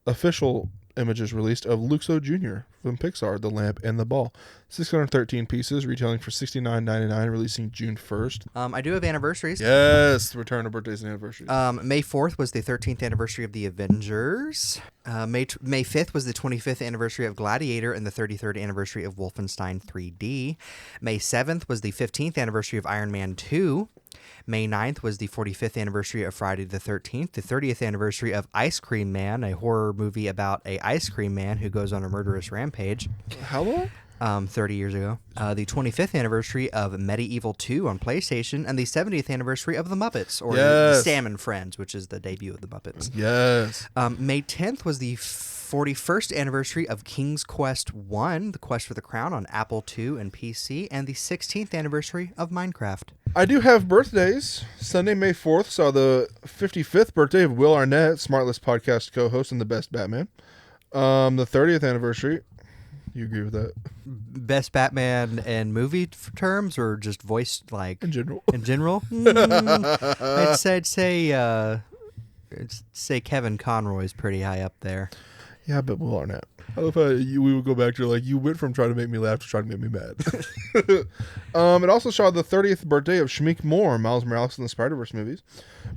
official images released of Luxo Jr. from Pixar, The Lamp and the Ball. 613 pieces, retailing for $69.99, releasing June 1st. I do have anniversaries. Yes, return of birthdays and anniversaries. May 4th was the 13th anniversary of The Avengers. May 5th was the 25th anniversary of Gladiator and the 33rd anniversary of Wolfenstein 3D. May 7th was the 15th anniversary of Iron Man 2. May 9th was the 45th anniversary of Friday the 13th, the 30th anniversary of Ice Cream Man, a horror movie about a ice cream man who goes on a murderous rampage. How long? 30 years ago. The 25th anniversary of Medieval 2 on PlayStation, and the 70th anniversary of The Muppets, or Yes. Sam and Friends, which is the debut of The Muppets. Yes. May 10th was the 41st anniversary of King's Quest 1, The Quest for the Crown on Apple II and PC, and the 16th anniversary of Minecraft. I do have birthdays. Sunday, May 4th saw the 55th birthday of Will Arnett, Smartless podcast co-host and the best Batman. The 30th anniversary. You agree with that? Best Batman in movie terms, or just voice, like In general. In general, I'd say Kevin Conroy's pretty high up there. Yeah, but Will Arnett. I love how we would go back to, like, you went from trying to make me laugh to trying to make me mad. It also saw the 30th birthday of Shameik Moore, Miles Morales in the Spider-Verse movies.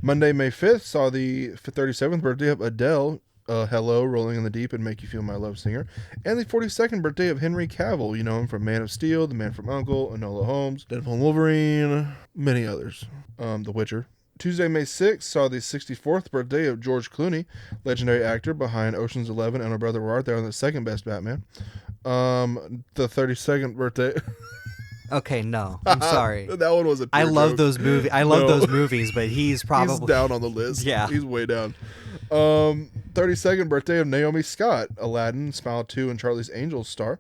Monday, May 5th saw the 37th birthday of Adele, Hello, Rolling in the Deep and Make You Feel My Love singer. And the 42nd birthday of Henry Cavill. You know him from Man of Steel, The Man from U.N.C.L.E., Enola Holmes, Deadpool and Wolverine, many others. The Witcher. Tuesday, May 6th saw the 64th birthday of George Clooney, legendary actor behind Ocean's 11 and My Brother Were Art There on the second best Batman. The 32nd birthday. Okay, no, I'm sorry. That one was a I love joke. those movies. I love those movies, but he's probably He's down on the list. Yeah. He's way down. 32nd birthday of Naomi Scott, Aladdin, Smile 2, and Charlie's Angels star.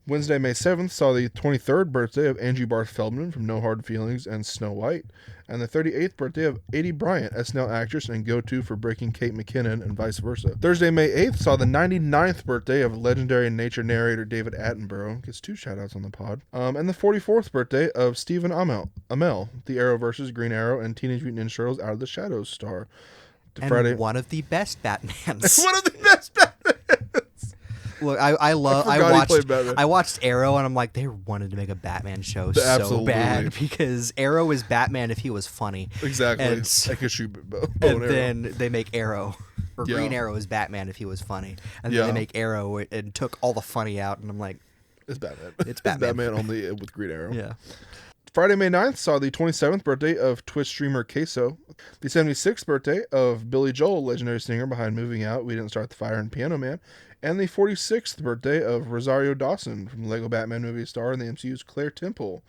Wednesday, May 7th saw the 23rd birthday of Angie Barth Feldman from No Hard Feelings and Snow White. And the 38th birthday of Adie Bryant, SNL actress and go-to for breaking Kate McKinnon and vice versa. Thursday, May 8th saw the 99th birthday of legendary nature narrator David Attenborough. Gets 2 shout-outs on the pod. And the 44th birthday of Stephen Amell, the Arrowverse's Green Arrow and Teenage Mutant Ninja Turtles Out of the Shadows star. and one of the best Batmans. One of the best Batmans. Look, I watched Arrow, and I'm like, they wanted to make a Batman show so Absolutely. bad, because Arrow is Batman if he was funny. Exactly. And, I could shoot and then they make Arrow, or Yeah. Green Arrow is Batman if he was funny, and Yeah. then they make Arrow and took all the funny out, and I'm like, It's Batman. It's Batman. It's Batman only with Green Arrow. yeah. Friday, May 9th saw the 27th birthday of Twitch streamer Queso, the 76th birthday of Billy Joel, legendary singer behind Moving Out, We Didn't Start the Fire, and Piano Man, and the 46th birthday of Rosario Dawson from the Lego Batman movie star and the MCU's Claire Temple.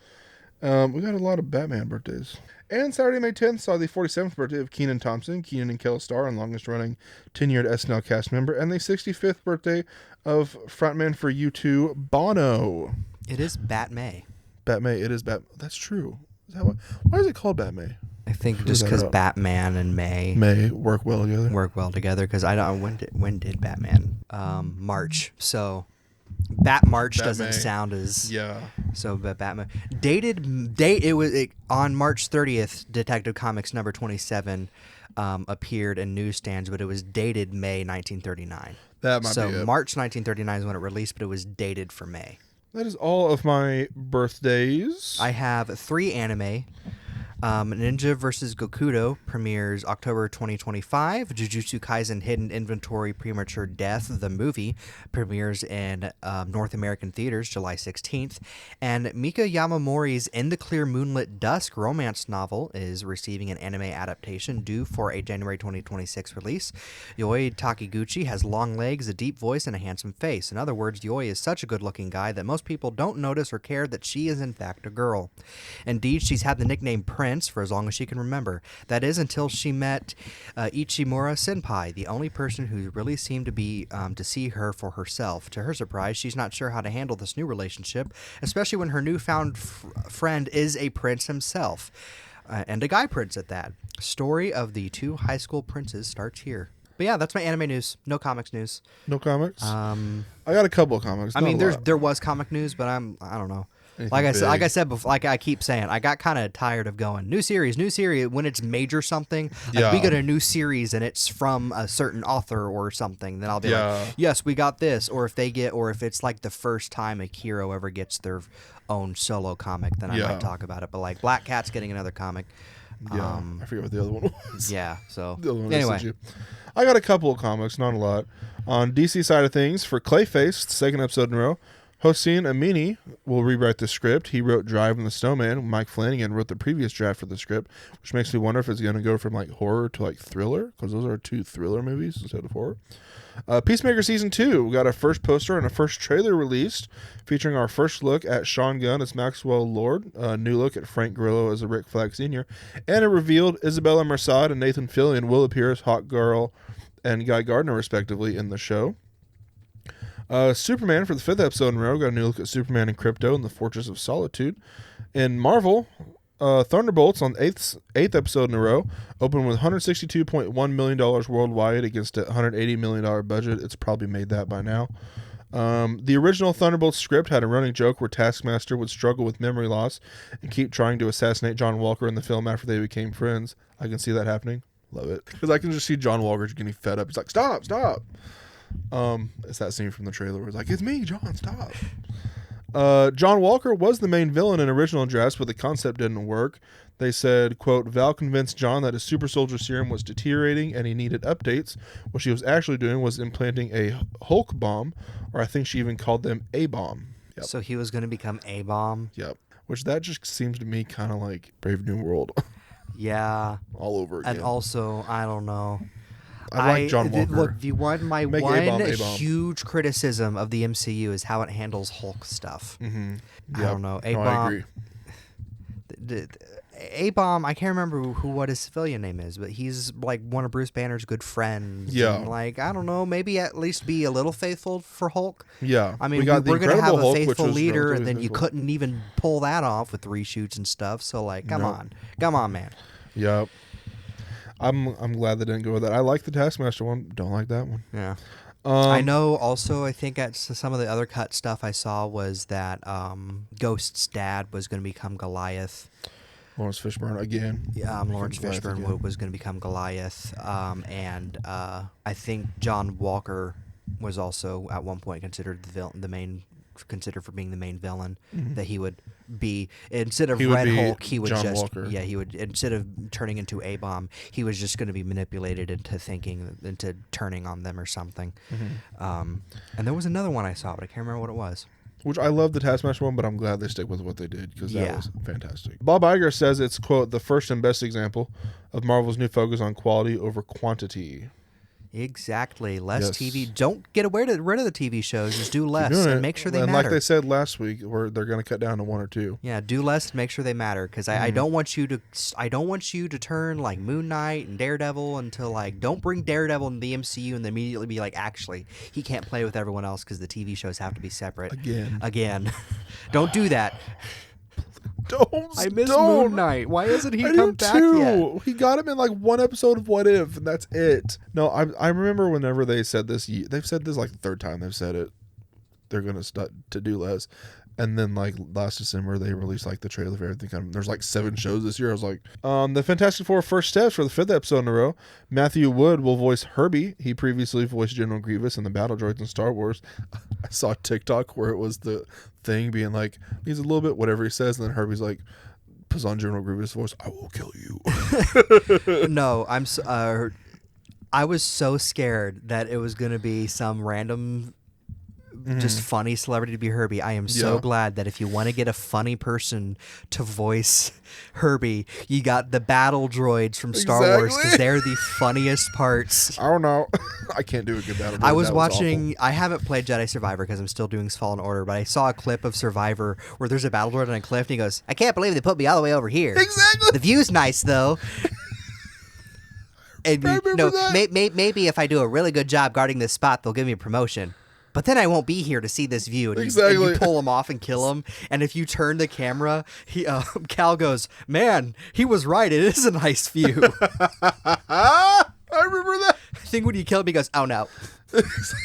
We got a lot of Batman birthdays. And Saturday, May 10th saw the 47th birthday of Kenan Thompson, Kenan and Kel star and longest running tenured SNL cast member, and the 65th birthday of frontman for U2, Bono. It is Batmay. Batmay, it is That's true. Is that why is it called Batmay? I think just because Batman and May work well together. work well together, because I don't when did Batman March, so March doesn't Batmay. sound as Yeah. but Batman on March 30th. Detective Comics number 27 appeared in newsstands, but it was dated May 1939. That might be it. March 1939 is when it released, but it was dated for May. That is all of my birthdays. I have 3 anime. Ninja vs. Gokudo premieres October 2025. Jujutsu Kaisen Hidden Inventory Premature Death, the movie, premieres in North American theaters July 16th. And Mika Yamamori's In the Clear Moonlit Dusk romance novel is receiving an anime adaptation due for a January 2026 release. Yoi Takiguchi has long legs, a deep voice, and a handsome face. In other words, Yoi is such a good-looking guy that most people don't notice or care that she is in fact a girl. Indeed, she's had the nickname Prince for as long as she can remember. That is until she met Ichimura Senpai, the only person who really seemed to be to see her for herself. To her surprise, she's not sure how to handle this new relationship, especially when her newfound friend is a prince himself, and a guy prince at that. Story of the two high school princes starts here. But yeah, that's my anime news. No comics news. No comics. I got a couple of comics. I mean, there was comic news, but I don't know. Like I said before, like I keep saying, I got kind of tired of going new series when it's major something. Like we get a new series and it's from a certain author or something, then I'll be like, yes, we got this. Or if it's like the first time a hero ever gets their own solo comic, then I might talk about it. But like Black Cat's getting another comic. I forget what the other one was. Yeah. So the other one anyway, I got a couple of comics, not a lot. On DC side of things, for Clayface, the second episode in a row, Hossein Amini will rewrite the script. He wrote Drive and the Snowman. Mike Flanagan wrote the previous draft for the script, which makes me wonder if it's going to go from like horror to like thriller, because those are two thriller movies instead of horror. Peacemaker Season 2. We got a first poster and a first trailer released, featuring our first look at Sean Gunn as Maxwell Lord, a new look at Frank Grillo as a Rick Flag Sr., and it revealed Isabella Merced and Nathan Fillion will appear as Hawk Girl and Guy Gardner, respectively, in the show. Superman, for the fifth episode in a row, got a new look at Superman and Krypto in the Fortress of Solitude. In Marvel, Thunderbolts, on eighth episode in a row, opened with $162.1 million worldwide against a $180 million budget. It's probably made that by now. The original Thunderbolts script had a running joke where Taskmaster would struggle with memory loss and keep trying to assassinate John Walker in the film after they became friends. I can see that happening. Love it. Because I can just see John Walker getting fed up. He's like, stop. It's that scene from the trailer where it's like, it's me, John, stop. John Walker was the main villain in original drafts, but the concept didn't work. They said, quote, Val convinced John that his super soldier serum was deteriorating and he needed updates. What she was actually doing was implanting a Hulk bomb, or I think she even called them A-bomb. Yep. So he was going to become A-bomb? Yep. Which that just seems to me kind of like Brave New World. Yeah. All over again. And also, I don't know. I like John Walker. Look, my one huge criticism of the MCU is how it handles Hulk stuff. Mm-hmm. I don't know. A-bomb. I agree. A-bomb, I can't remember what his civilian name is, but he's like one of Bruce Banner's good friends. Yeah. And like, I don't know, maybe at least be a little faithful for Hulk. Yeah. I mean, we're going to have a faithful leader, and then you couldn't even pull that off with reshoots and stuff. So like, come on, man. Yep. I'm glad they didn't go with that. I like the Taskmaster one. Don't like that one. Yeah. I know also, I think at some of the other cut stuff I saw was that Ghost's dad was going to become Goliath. Lawrence Fishburne again. Yeah, Lawrence Fishburne was going to become Goliath. And I think John Walker was also at one point considered considered for being the main villain. Mm-hmm. That he would be, instead of Red Hulk, he would John Walker. he would, instead of turning into A-bomb, he was just going to be manipulated into turning on them or something. Mm-hmm. And there was another one I saw, but I can't remember what it was. Which I love the Taskmaster one, but I'm glad they stick with what they did, because that was fantastic. Bob Iger says it's, quote, the first and best example of Marvel's new focus on quality over quantity. Exactly. Less TV. Don't get rid of the TV shows. Just do less and make sure they matter. And like they said last week, they're going to cut down to one or two. Yeah, do less and make sure they matter. Because I don't want you to turn like Moon Knight and Daredevil into like, don't bring Daredevil into the MCU and then immediately be like, actually, he can't play with everyone else because the TV shows have to be separate. Again. Don't do that. I miss Moon Knight. Why hasn't he come back yet? He got him in like one episode of What If, and that's it. No, I remember whenever they said this, they've said this like the third time they've said it. They're going to start to do less. And then like last December, they released like the trailer for everything. There's like 7 shows this year. I was like, the Fantastic Four First Steps for the 5th episode in a row. Matthew Wood will voice Herbie. He previously voiced General Grievous in the Battle Droids in Star Wars. I saw a TikTok where it was the thing being like, he's a little bit whatever he says, and then Herbie's like, puts on General Grievous' voice. I will kill you. No, I was so scared that it was going to be some random, just funny celebrity to be Herbie. I am so glad that if you want to get a funny person to voice Herbie, you got the battle droids from Star Wars, because they're the funniest parts. I don't know. I can't do a good battle droid. I was watching. I haven't played Jedi Survivor because I'm still doing Fallen Order, but I saw a clip of Survivor where there's a battle droid on a cliff, and he goes, "I can't believe they put me all the way over here. Exactly. The view's nice though." And maybe if I do a really good job guarding this spot, they'll give me a promotion. But then I won't be here to see this view. And you pull him off and kill him. And if you turn the camera, Cal goes, "Man, he was right. It is a nice view." I remember that. I think when you kill him, he goes, "Oh no." Exactly.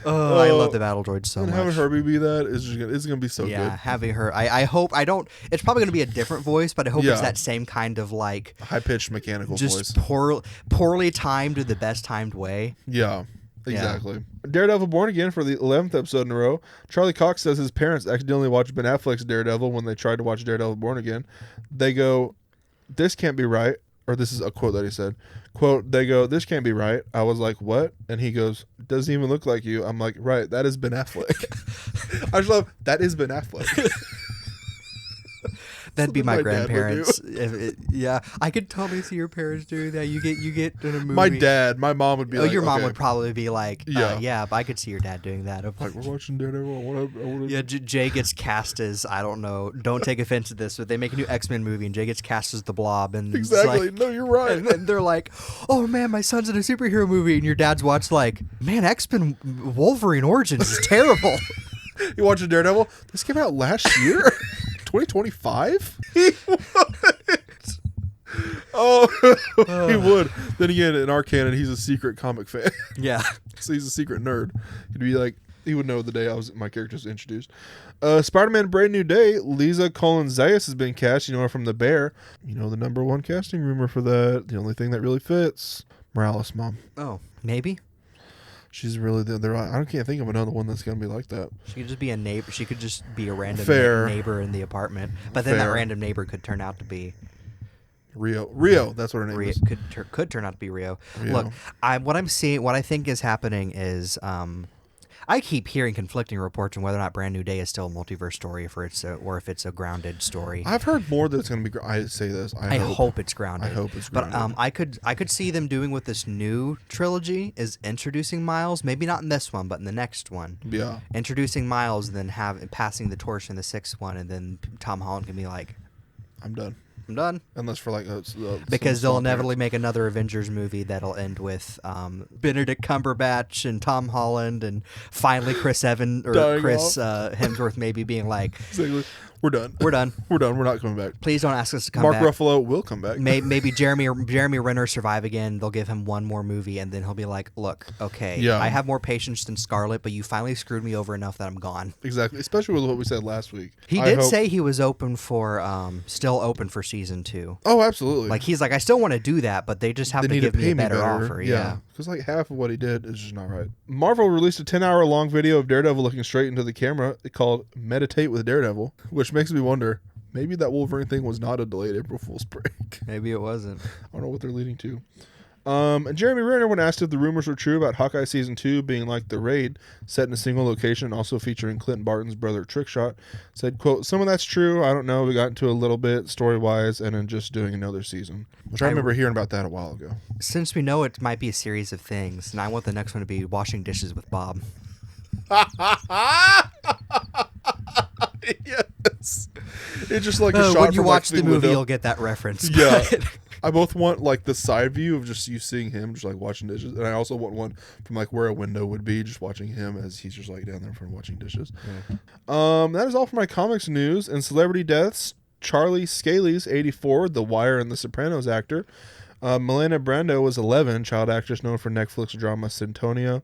Oh, I love the battle droid so much. Having Herbie be that is just it's gonna be so good. Yeah, having her. I hope I don't. It's probably gonna be a different voice, but I hope it's that same kind of like high pitched mechanical voice, just poorly timed in the best timed way. Yeah. Exactly. Yeah. Daredevil Born Again for the 11th episode in a row. Charlie Cox says his parents accidentally watched Ben Affleck's Daredevil when they tried to watch Daredevil Born Again. They go, "This can't be right." Or this is a quote that he said. Quote, they go, "This can't be right." I was like, "What?" And he goes, "Doesn't even look like you." I'm like, "Right, that is Ben Affleck." I just love, that is Ben Affleck. That'd be my grandparents. Yeah, I could totally see your parents doing that. You get in a movie. My mom would be like, your mom would probably be like, yeah, but I could see your dad doing that. Like, we're watching Daredevil. Yeah, Jay gets cast as, I don't know, don't take offense to this, but they make a new X-Men movie and Jay gets cast as the Blob. And exactly. Like, no, you're right. And they're like, "Oh man, my son's in a superhero movie," and your dad's watched like, "Man, X-Men Wolverine Origins is terrible." You watching Daredevil? This came out last year. 2025? He would. Then again, in our canon, he's a secret comic fan. Yeah. So he's a secret nerd. He'd be like, he would know the day my character's introduced. Spider-Man Brand New Day, Lisa Colin-Zayas has been cast, her from The Bear. The number one casting rumor for that. The only thing that really fits. Morales' mom. Oh, maybe? She's really I can't think of another one that's going to be like that. She could just be a neighbor. She could just be a random neighbor in the apartment. But then that random neighbor could turn out to be Rio. That's what her name is. Could turn out to be Rio. Look, what I think is happening is I keep hearing conflicting reports on whether or not Brand New Day is still a multiverse story, or if it's a grounded story. I've heard more that it's going to be. I say this. I hope it's grounded. I hope it's grounded. But I could see them doing with this new trilogy is introducing Miles. Maybe not in this one, but in the next one. Yeah. Introducing Miles, and then passing the torch in the sixth one, and then Tom Holland can be like, "I'm done. Unless for like because they'll inevitably make another Avengers movie that'll end with Benedict Cumberbatch and Tom Holland and finally Chris Hemsworth maybe being like, "We're done. We're done. We're done. We're not coming back. Please don't ask us to come back." Mark Ruffalo will come back. Maybe Jeremy Renner survive again. They'll give him one more movie, and then he'll be like, "Look, okay, I have more patience than Scarlet, but you finally screwed me over enough that I'm gone." Exactly, especially with what we said last week. He did say he was still open for season 2. Oh, absolutely. Like he's like, "I still want to do that, but they just have to give me a better offer." Yeah. Because like half of what he did is just not right. Marvel released a 10-hour long video of Daredevil looking straight into the camera called "Meditate with Daredevil," which makes me wonder, maybe that Wolverine thing was not a delayed April Fool's prank. Maybe it wasn't. I don't know what they're leading to. And Jeremy Renner, when asked if the rumors were true about Hawkeye Season 2 being like The Raid, set in a single location, also featuring Clint Barton's brother Trickshot, said, quote, "Some of that's true. I don't know. We got into a little bit story-wise and then just doing another season." Which I remember hearing about that a while ago. Since we know it might be a series of things, and I want the next one to be washing dishes with Bob. Yes. It's just like a shot when you from watch like the movie, window. you'll get that reference. Yeah. I both want like the side view of just you seeing him just like washing dishes, and I also want one from like where a window would be, just watching him as he's just like down there in front washing dishes. Yeah. That is all for my comics news and celebrity deaths. Charlie Scalise, 84, The Wire and The Sopranos actor. Milena Brando was 11, child actress known for Netflix drama Centonia.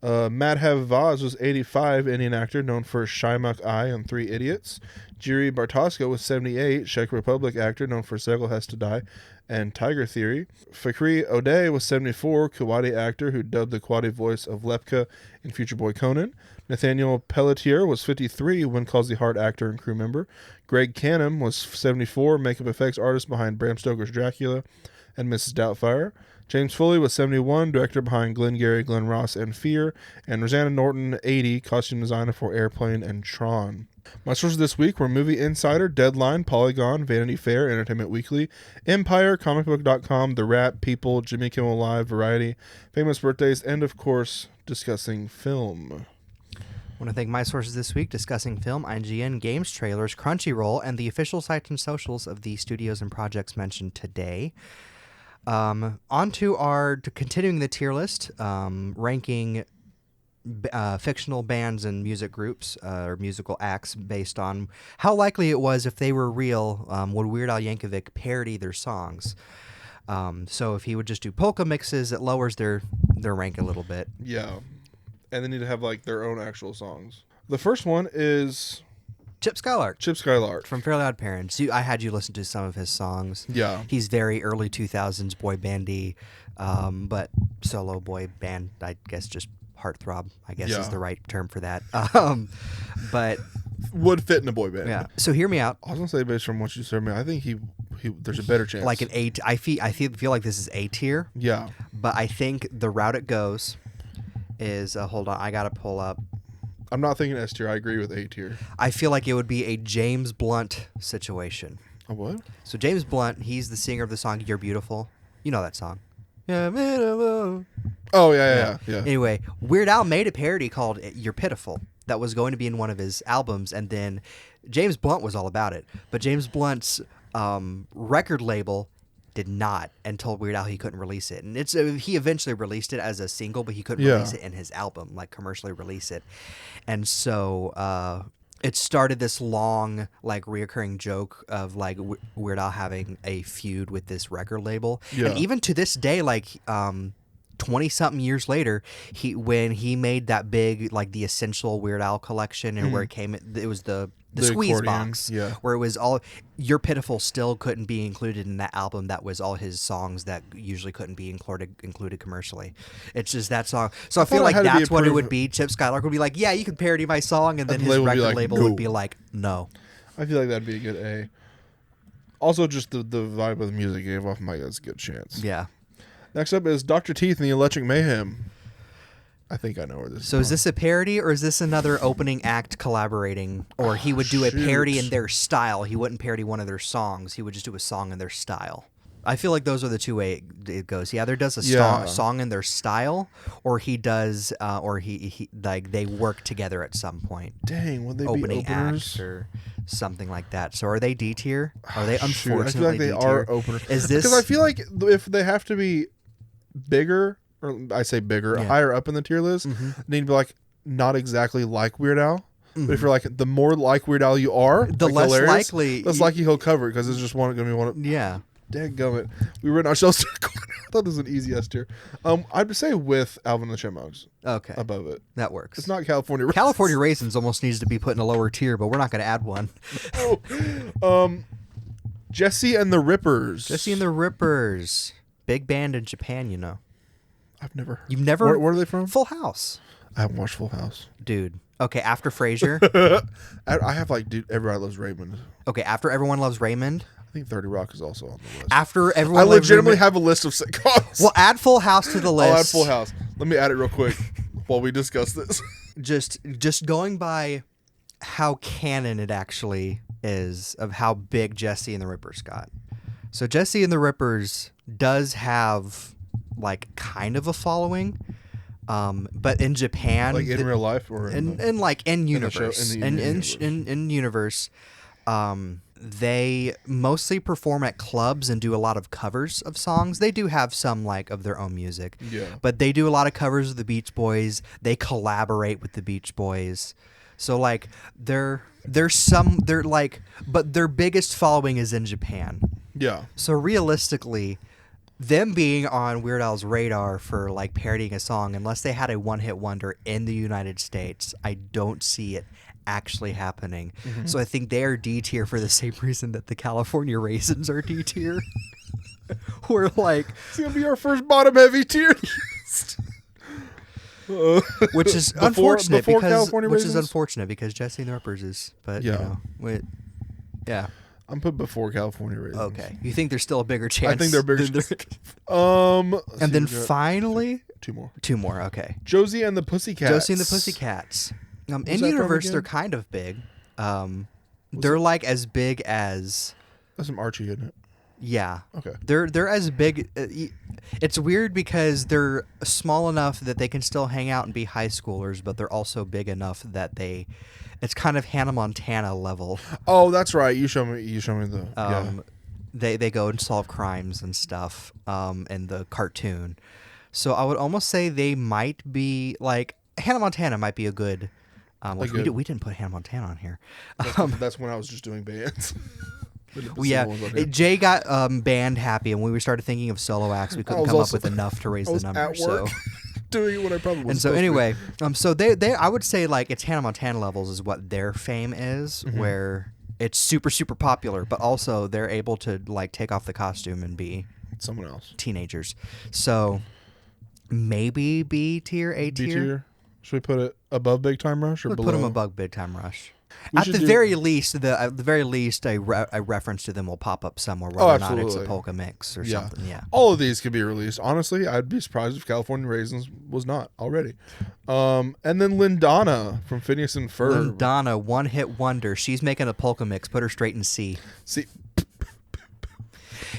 Madhav Vaz was 85, Indian actor known for Shymak Eye and Three Idiots. Jiri Bartoska was 78, Czech Republic actor known for Segel Has to Die and Tiger Theory. Fakri Ode was 74, Kuwaiti actor who dubbed the Kuwaiti voice of Lepka in Future Boy Conan. Nathaniel Pelletier was 53, When Calls the Heart actor and crew member. Greg Canham was 74, makeup effects artist behind Bram Stoker's Dracula and Mrs. Doubtfire. James Foley was 71, director behind Glengarry, Glen Ross, and Fear. And Rosanna Norton, 80, costume designer for Airplane and Tron. My sources this week were Movie Insider, Deadline, Polygon, Vanity Fair, Entertainment Weekly, Empire, comicbook.com, The Wrap, People, Jimmy Kimmel Live, Variety, Famous Birthdays, and of course, Discussing Film. I want to thank my sources this week: Discussing Film, IGN, Games, Trailers, Crunchyroll, and the official sites and socials of the studios and projects mentioned today. On to our continuing the tier list, ranking fictional bands and music groups or musical acts based on how likely it was, if they were real, would Weird Al Yankovic parody their songs. So if he would just do polka mixes, it lowers their rank a little bit. Yeah. And they need to have like their own actual songs. The first one is Chip Skylark. Chip Skylark From Fairly Odd Parents. I had you listen to some of his songs. Yeah. He's very early 2000s boy bandy, but solo boy band, I guess just heartthrob, I guess is the right term for that. But would fit in a boy band. Yeah. So hear me out. I was gonna say, based on what you said, man, I think he there's a better chance. Like an A. I feel like this is A tier. Yeah. But I think the route it goes is hold on, I gotta pull up. I'm not thinking S tier. I agree with A tier. I feel like it would be a James Blunt situation. A what? So James Blunt, he's the singer of the song "You're Beautiful." You know that song. You're beautiful. Oh yeah. Anyway, Weird Al made a parody called "You're Pitiful" that was going to be in one of his albums, and then James Blunt was all about it. But James Blunt's record label did not, and told Weird Al he couldn't release it. And he eventually released it as a single, but he couldn't release it in his album, like commercially release it. And so it started this long, like, reoccurring joke of like Weird Al having a feud with this record label. Yeah. And even to this day, like 20-something years later, when he made that big, like, the Essential Weird Al collection, and where it was the squeeze accordion, box, yeah. where it was all "You're Pitiful" still couldn't be included in that album. That was all his songs that usually couldn't be included commercially. It's just that song. So I feel like that's what it would be. Chip Skylark would be like, "Yeah, you can parody my song," and then his record label would be like, "No." I feel like that'd be a good A. Also, just the vibe of the music gave off, Mike. That's a good chance. Yeah. Next up is Dr. Teeth and the Electric Mayhem. I think I know where this is. So is this a parody, or is this another opening act collaborating? Or he would do a parody in their style. He wouldn't parody one of their songs. He would just do a song in their style. I feel like those are the two way it goes. He either does a song in their style, or he does, or he like they work together at some point. Dang, would they opening be openers? acts or something like that? So are they D tier? Are they unfortunately I feel like they D-tier? are openers. Is this because I feel like if they have to be bigger, or I say bigger, higher up in the tier list, they need to be like not exactly like Weird Al. But if you're like, the more like Weird Al you are, the like less less likely he'll cover it, because it's just going to be one. Yeah. Dadgummit. We were in ourselves to the corner. I thought this was an easy S tier. I'd say with Alvin and the Chipmunks. Okay. Above it. That works. It's not California Raisins. California Raisins almost needs to be put in a lower tier, but we're not going to add one. Jesse and the Rippers. Jesse and the Rippers. Big band in Japan, you know. I've never. You've never. Where are they from? Full House. I haven't watched Full House. Dude. Okay, after Frasier. I have like, dude, Everybody Loves Raymond. Okay, after Everyone Loves Raymond. I think 30 Rock is also on the list. After Everyone I Loves legitimately Raymond, have a list of sitcoms. Well, add Full House to the list. I'll add Full House. Let me add it real quick while we discuss this. Just going by how canon it actually is of how big Jesse and the Rippers got. So Jesse and the Rippers does have like kind of a following, but in Japan, like in real life, or in like in universe, in universe, they mostly perform at clubs and do a lot of covers of songs. They do have some like of their own music, but they do a lot of covers of the Beach Boys. They collaborate with the Beach Boys. So like but their biggest following is in Japan. Yeah. So realistically, them being on Weird Al's radar for like parodying a song, unless they had a one-hit wonder in the United States, I don't see it actually happening. So I think they are D tier for the same reason that the California Raisins are D tier. We're like, It's gonna be our first bottom heavy tier. which is Before unfortunate California which is Raisins? unfortunate because Jesse and the Rippers is, but Yeah. yeah. I'm put before California Raisins. Okay, you think there's still a bigger chance? I think they're bigger. And see, then we got finally, two more. Okay. Josie and the Pussycats. Josie and the Pussycats. In that from universe, again? they're kind of big. They're like as big as. That's some Archie, isn't it? Yeah. Okay. They're as big. It's weird because they're small enough that they can still hang out and be high schoolers, but they're also big enough that it's kind of Hannah Montana level. Oh, that's right. You show me the. Yeah. They go and solve crimes and stuff in the cartoon. So I would almost say they might be like Hannah Montana might be a good. Which we didn't put Hannah Montana on here. That's when I was just doing bands. Well, yeah, Jay got band happy, and when we started thinking of solo acts, we couldn't come up with enough to raise the number. At work, so doing it when I probably was. And so anyway, so they I would say like it's Hannah Montana levels is what their fame is, where it's super super popular, but also they're able to like take off the costume and be someone else. Teenagers. So maybe B tier, A B tier. tier. Should we put it above Big Time Rush or We'll below? put them above Big Time Rush. At the very least, a reference to them will pop up somewhere, whether or not it's a polka mix or something. Yeah. All of these could be released. Honestly, I'd be surprised if California Raisins was not already. And then Lindana from Phineas and Ferb. Lindana, one-hit wonder. She's making a polka mix. Put her straight in C. See,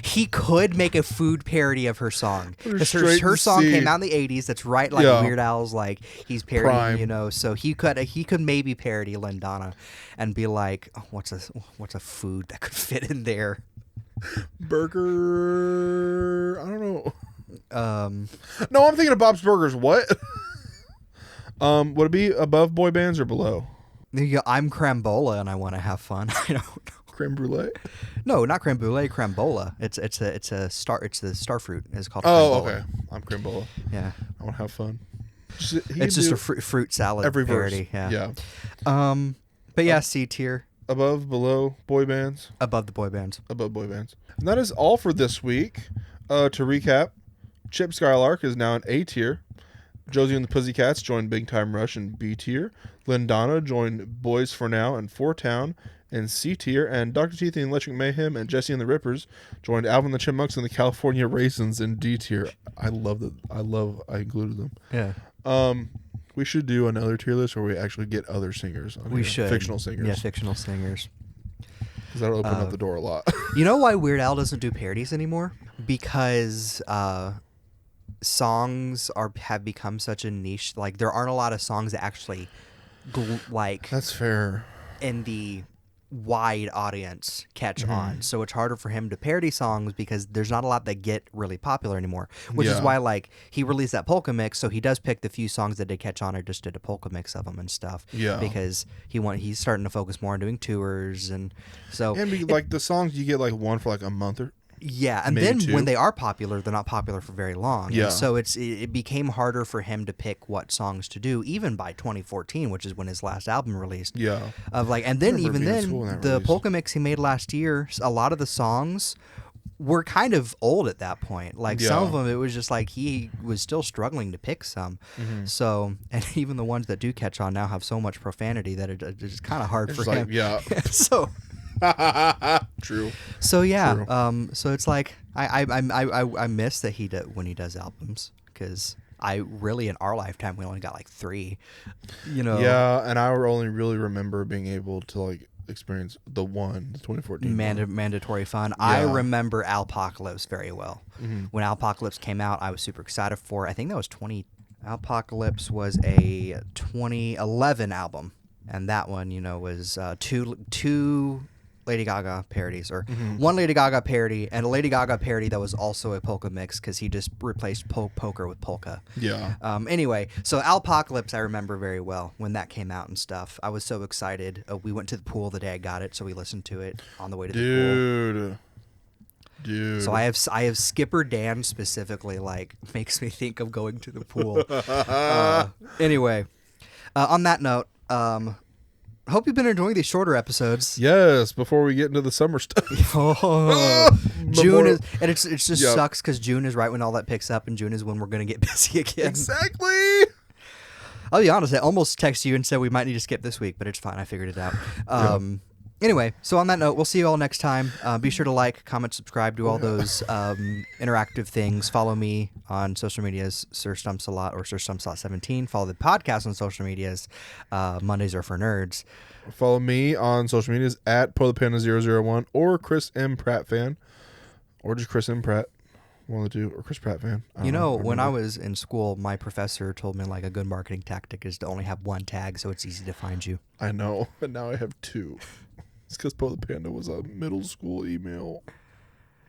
he could make a food parody of her song. Because her song C. came out in the 80s. That's right, like Weird Al's, like he's parodying, Prime. you know. So he could maybe parody Lindana and be like, oh, what's a food that could fit in there? Burger. I don't know. No, I'm thinking of Bob's Burgers. What? Would it be above boy bands or below? I'm Crambola and I want to have fun. I don't know. Creme brulee? No, not creme brulee. Crambola. It's the star fruit. It's called. Oh, Crambola. okay. I'm creme bola. Yeah. I want to have fun. It's just a fruit salad every parody. verse. Yeah. But yeah, C tier. Above, below, boy bands. Above the boy bands. Above boy bands. And that is all for this week. To recap, Chip Skylark is now in A tier. Josie and the Pussycats joined Big Time Rush in B tier. Lindana joined Boys for Now and Four Town in C tier. And Dr. Teeth and Electric Mayhem and Jesse and the Rippers joined Alvin the Chipmunks and the California Raisins in D tier. I included them. Yeah. We should do another tier list where we actually get other singers. We should. Fictional singers. Yeah, fictional singers. Because that'll open up the door a lot. You know why Weird Al doesn't do parodies anymore? Because songs have become such a niche. Like there aren't a lot of songs that actually That's fair. in the wide audience catch on. So it's harder for him to parody songs because there's not a lot that get really popular anymore. Which is why like he released that polka mix, so he does pick the few songs that did catch on or just did a polka mix of them and stuff. Yeah. Because he's starting to focus more on doing tours and so And the songs you get like one for like a month or yeah, and maybe then two. when they are popular, they're not popular for very long. Yeah. And so it became harder for him to pick what songs to do, even by 2014, which is when his last album released. Yeah. And then remember even being in then, school when that the released. polka mix he made last year, a lot of the songs were kind of old at that point. Like some of them, it was just like he was still struggling to pick some. So, and even the ones that do catch on now have so much profanity that it's kind of hard for him. Yeah. So. True. So yeah, True. so it's like I miss that he when he does albums because in our lifetime we only got like 3, you know. Yeah, and I only really remember being able to like experience the 2014 mandatory fun. I remember Alpocalypse very well. When Alpocalypse came out, I was super excited for. I think that was Alpocalypse was a 2011 album, and that one, you know, was two Lady Gaga parodies, or one Lady Gaga parody and a Lady Gaga parody that was also a polka mix because he just replaced poker with polka. Yeah. Anyway, so Alpocalypse I remember very well when that came out and stuff. I was so excited. We went to the pool the day I got it, so we listened to it on the way to the pool. Dude. So I have Skipper Dan specifically, like, makes me think of going to the pool. Anyway, on that note, hope you've been enjoying these shorter episodes. Yes, before we get into the summer stuff. June is, and it just sucks because June is right when all that picks up, and June is when we're gonna get busy again. Exactly. I'll be honest, I almost texted you and said we might need to skip this week, but it's fine. I figured it out. Anyway, so on that note, we'll see you all next time. Be sure to like, comment, subscribe, do all those interactive things. Follow me on social medias, Sir Stumps a Lot or Sir Stumps a Lot 17. Follow the podcast on social medias. Mondays are for nerds. Follow me on social medias at PolarPanda001 or Chris M. Pratt fan. Or just Chris M. Pratt. One of the two. Or Chris Pratt fan. You know, when I was in school, my professor told me like a good marketing tactic is to only have one tag so it's easy to find you. I know. And now I have two. It's because Polar Panda was a middle school email.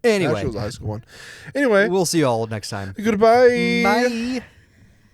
Anyway. Actually, it was a high school one. Anyway. We'll see you all next time. Goodbye. Bye.